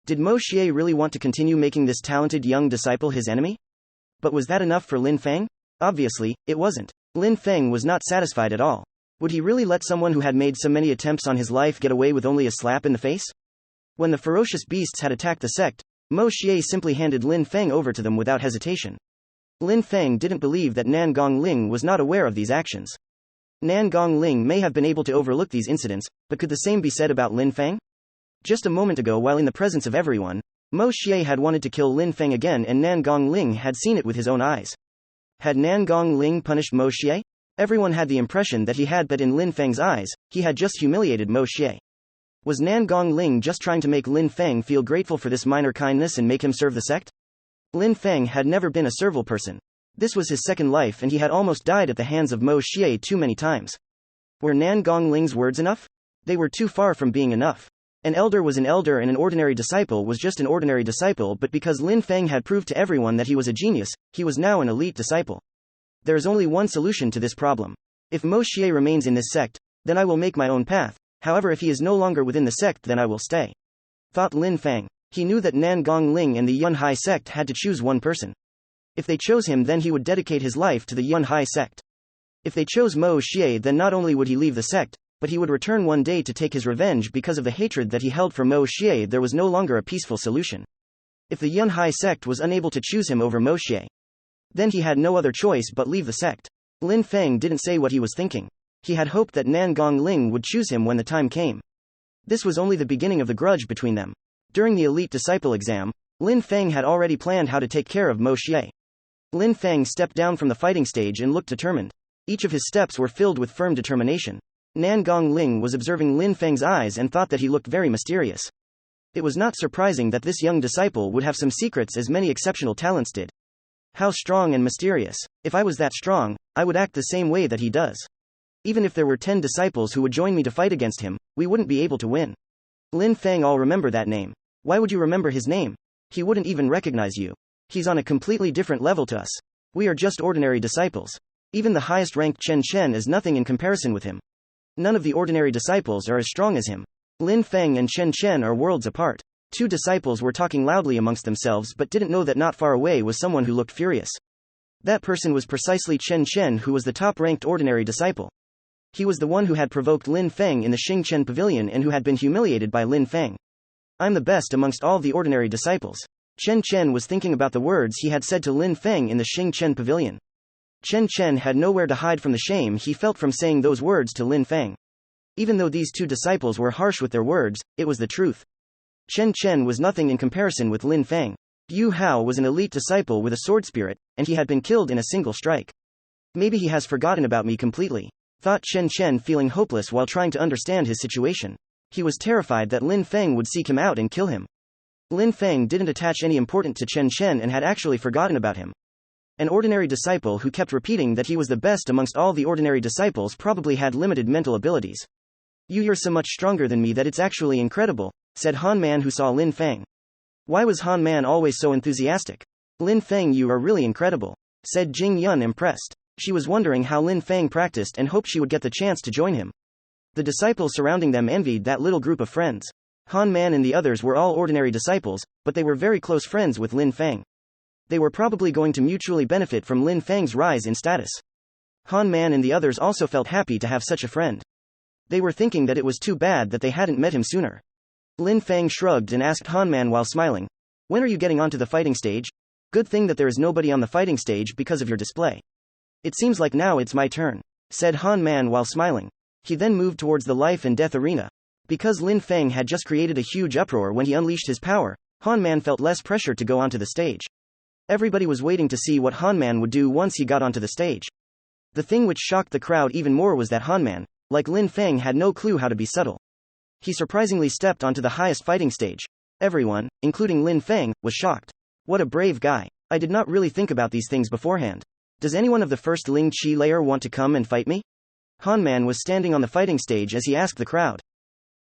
Did Mo Xie really want to continue making this talented young disciple his enemy? But was that enough for Lin Feng? Obviously, it wasn't. Lin Feng was not satisfied at all. Would he really let someone who had made so many attempts on his life get away with only a slap in the face? When the ferocious beasts had attacked the sect, Mo Xie simply handed Lin Feng over to them without hesitation. Lin Feng didn't believe that Nan Gongling was not aware of these actions. Nan Gongling may have been able to overlook these incidents, but could the same be said about Lin Feng? Just a moment ago, while in the presence of everyone, Mo Xie had wanted to kill Lin Feng again and Nan Gongling had seen it with his own eyes. Had Nan Gongling punished Mo Xie? Everyone had the impression that he had, but in Lin Feng's eyes, he had just humiliated Mo Xie. Was Nan Gongling just trying to make Lin Feng feel grateful for this minor kindness and make him serve the sect? Lin Feng had never been a servile person. This was his second life and he had almost died at the hands of Mo Xie too many times. Were Nan Gongling's words enough? They were too far from being enough. An elder was an elder and an ordinary disciple was just an ordinary disciple, but because Lin Feng had proved to everyone that he was a genius, he was now an elite disciple. There is only one solution to this problem. If Mo Xie remains in this sect, then I will make my own path. However, if he is no longer within the sect, then I will stay, thought Lin Feng. He knew that Nan Gongling and the Yunhai sect had to choose one person. If they chose him, then he would dedicate his life to the Yunhai sect. If they chose Mo Xie, then not only would he leave the sect, but he would return one day to take his revenge because of the hatred that he held for Mo Xie. There was no longer a peaceful solution. If the Yunhai sect was unable to choose him over Mo Xie, then he had no other choice but leave the sect. Lin Feng didn't say what he was thinking. He had hoped that Nan Gongling would choose him when the time came. This was only the beginning of the grudge between them. During the elite disciple exam, Lin Feng had already planned how to take care of Mo Xie. Lin Feng stepped down from the fighting stage and looked determined. Each of his steps were filled with firm determination. Nan Gongling was observing Lin Feng's eyes and thought that he looked very mysterious. It was not surprising that this young disciple would have some secrets, as many exceptional talents did. How strong and mysterious. If I was that strong, I would act the same way that he does. Even if there were 10 disciples who would join me to fight against him, we wouldn't be able to win. Lin Feng, all remember that name. Why would you remember his name? He wouldn't even recognize you. He's on a completely different level to us. We are just ordinary disciples. Even the highest ranked Chen Chen is nothing in comparison with him. None of the ordinary disciples are as strong as him. Lin Feng and Chen Chen are worlds apart. Two disciples were talking loudly amongst themselves but didn't know that not far away was someone who looked furious. That person was precisely Chen Chen, who was the top-ranked ordinary disciple. He was the one who had provoked Lin Feng in the Xingchen Pavilion and who had been humiliated by Lin Feng. I'm the best amongst all the ordinary disciples. Chen Chen was thinking about the words he had said to Lin Feng in the Xingchen Pavilion. Chen Chen had nowhere to hide from the shame he felt from saying those words to Lin Feng. Even though these two disciples were harsh with their words, it was the truth. Chen Chen was nothing in comparison with Lin Feng. Yu Hao was an elite disciple with a sword spirit, and he had been killed in a single strike. Maybe he has forgotten about me completely, thought Chen Chen, feeling hopeless while trying to understand his situation. He was terrified that Lin Feng would seek him out and kill him. Lin Feng didn't attach any importance to Chen Chen and had actually forgotten about him. An ordinary disciple who kept repeating that he was the best amongst all the ordinary disciples probably had limited mental abilities. You're so much stronger than me that it's actually incredible, said Han Man, who saw Lin Feng. Why was Han Man always so enthusiastic? Lin Feng, you are really incredible, said Jing Wuhen, impressed. She was wondering how Lin Feng practiced and hoped she would get the chance to join him. The disciples surrounding them envied that little group of friends. Han Man and the others were all ordinary disciples, but they were very close friends with Lin Feng. They were probably going to mutually benefit from Lin Feng's rise in status. Han Man and the others also felt happy to have such a friend. They were thinking that it was too bad that they hadn't met him sooner. Lin Feng shrugged and asked Han Man while smiling, "When are you getting onto the fighting stage? Good thing that there is nobody on the fighting stage because of your display." "It seems like now it's my turn," said Han Man while smiling. He then moved towards the life and death arena. Because Lin Feng had just created a huge uproar when he unleashed his power, Han Man felt less pressure to go onto the stage. Everybody was waiting to see what Han Man would do once he got onto the stage. The thing which shocked the crowd even more was that Han Man, like Lin Feng, had no clue how to be subtle. He surprisingly stepped onto the highest fighting stage. Everyone, including Lin Feng, was shocked. What a brave guy. I did not really think about these things beforehand. Does anyone of the first Ling Chi layer want to come and fight me? Han Man was standing on the fighting stage as he asked the crowd.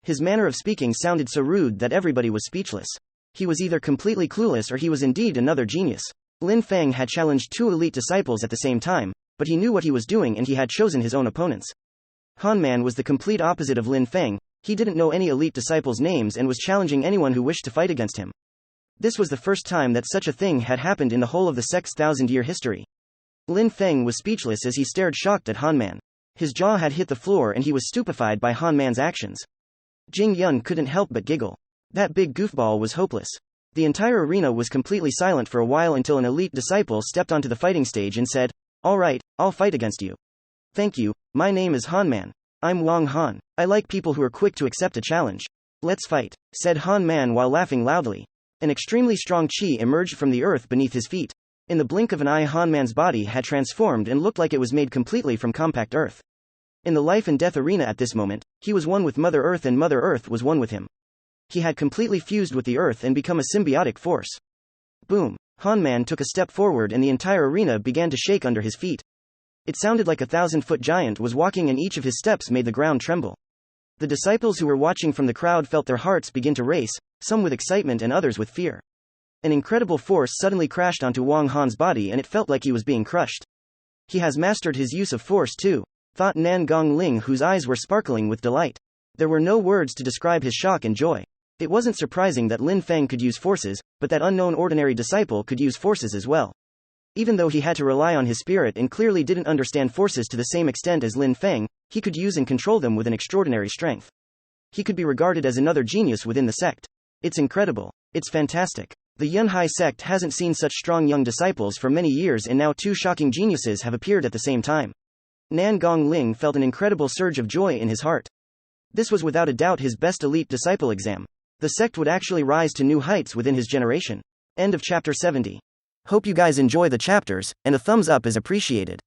His manner of speaking sounded so rude that everybody was speechless. He was either completely clueless or he was indeed another genius. Lin Feng had challenged 2 elite disciples at the same time, but he knew what he was doing and he had chosen his own opponents. Han Man was the complete opposite of Lin Feng. He didn't know any elite disciples' names and was challenging anyone who wished to fight against him. This was the first time that such a thing had happened in the whole of the sect's 1,000-year history. Lin Feng was speechless as he stared shocked at Han Man. His jaw had hit the floor and he was stupefied by Han Man's actions. Jing Wuhen couldn't help but giggle. That big goofball was hopeless. The entire arena was completely silent for a while until an elite disciple stepped onto the fighting stage and said, "All right, I'll fight against you." "Thank you, my name is Han Man. I'm Wang Han. I like people who are quick to accept a challenge." "Let's fight," said Han Man while laughing loudly. An extremely strong chi emerged from the earth beneath his feet. In the blink of an eye, Han Man's body had transformed and looked like it was made completely from compact earth. In the life and death arena at this moment, he was one with Mother Earth and Mother Earth was one with him. He had completely fused with the earth and become a symbiotic force. Boom! Han Man took a step forward and the entire arena began to shake under his feet. It sounded like a 1,000-foot giant was walking and each of his steps made the ground tremble. The disciples who were watching from the crowd felt their hearts begin to race, some with excitement and others with fear. An incredible force suddenly crashed onto Wang Han's body and it felt like he was being crushed. He has mastered his use of force too, thought Nan Gongling, whose eyes were sparkling with delight. There were no words to describe his shock and joy. It wasn't surprising that Lin Feng could use forces, but that unknown ordinary disciple could use forces as well. Even though he had to rely on his spirit and clearly didn't understand forces to the same extent as Lin Feng, he could use and control them with an extraordinary strength. He could be regarded as another genius within the sect. It's incredible. It's fantastic. The Yunhai sect hasn't seen such strong young disciples for many years and now 2 shocking geniuses have appeared at the same time. Nan Gongling felt an incredible surge of joy in his heart. This was without a doubt his best elite disciple exam. The sect would actually rise to new heights within his generation. End of chapter 70. Hope you guys enjoy the chapters, and a thumbs up is appreciated.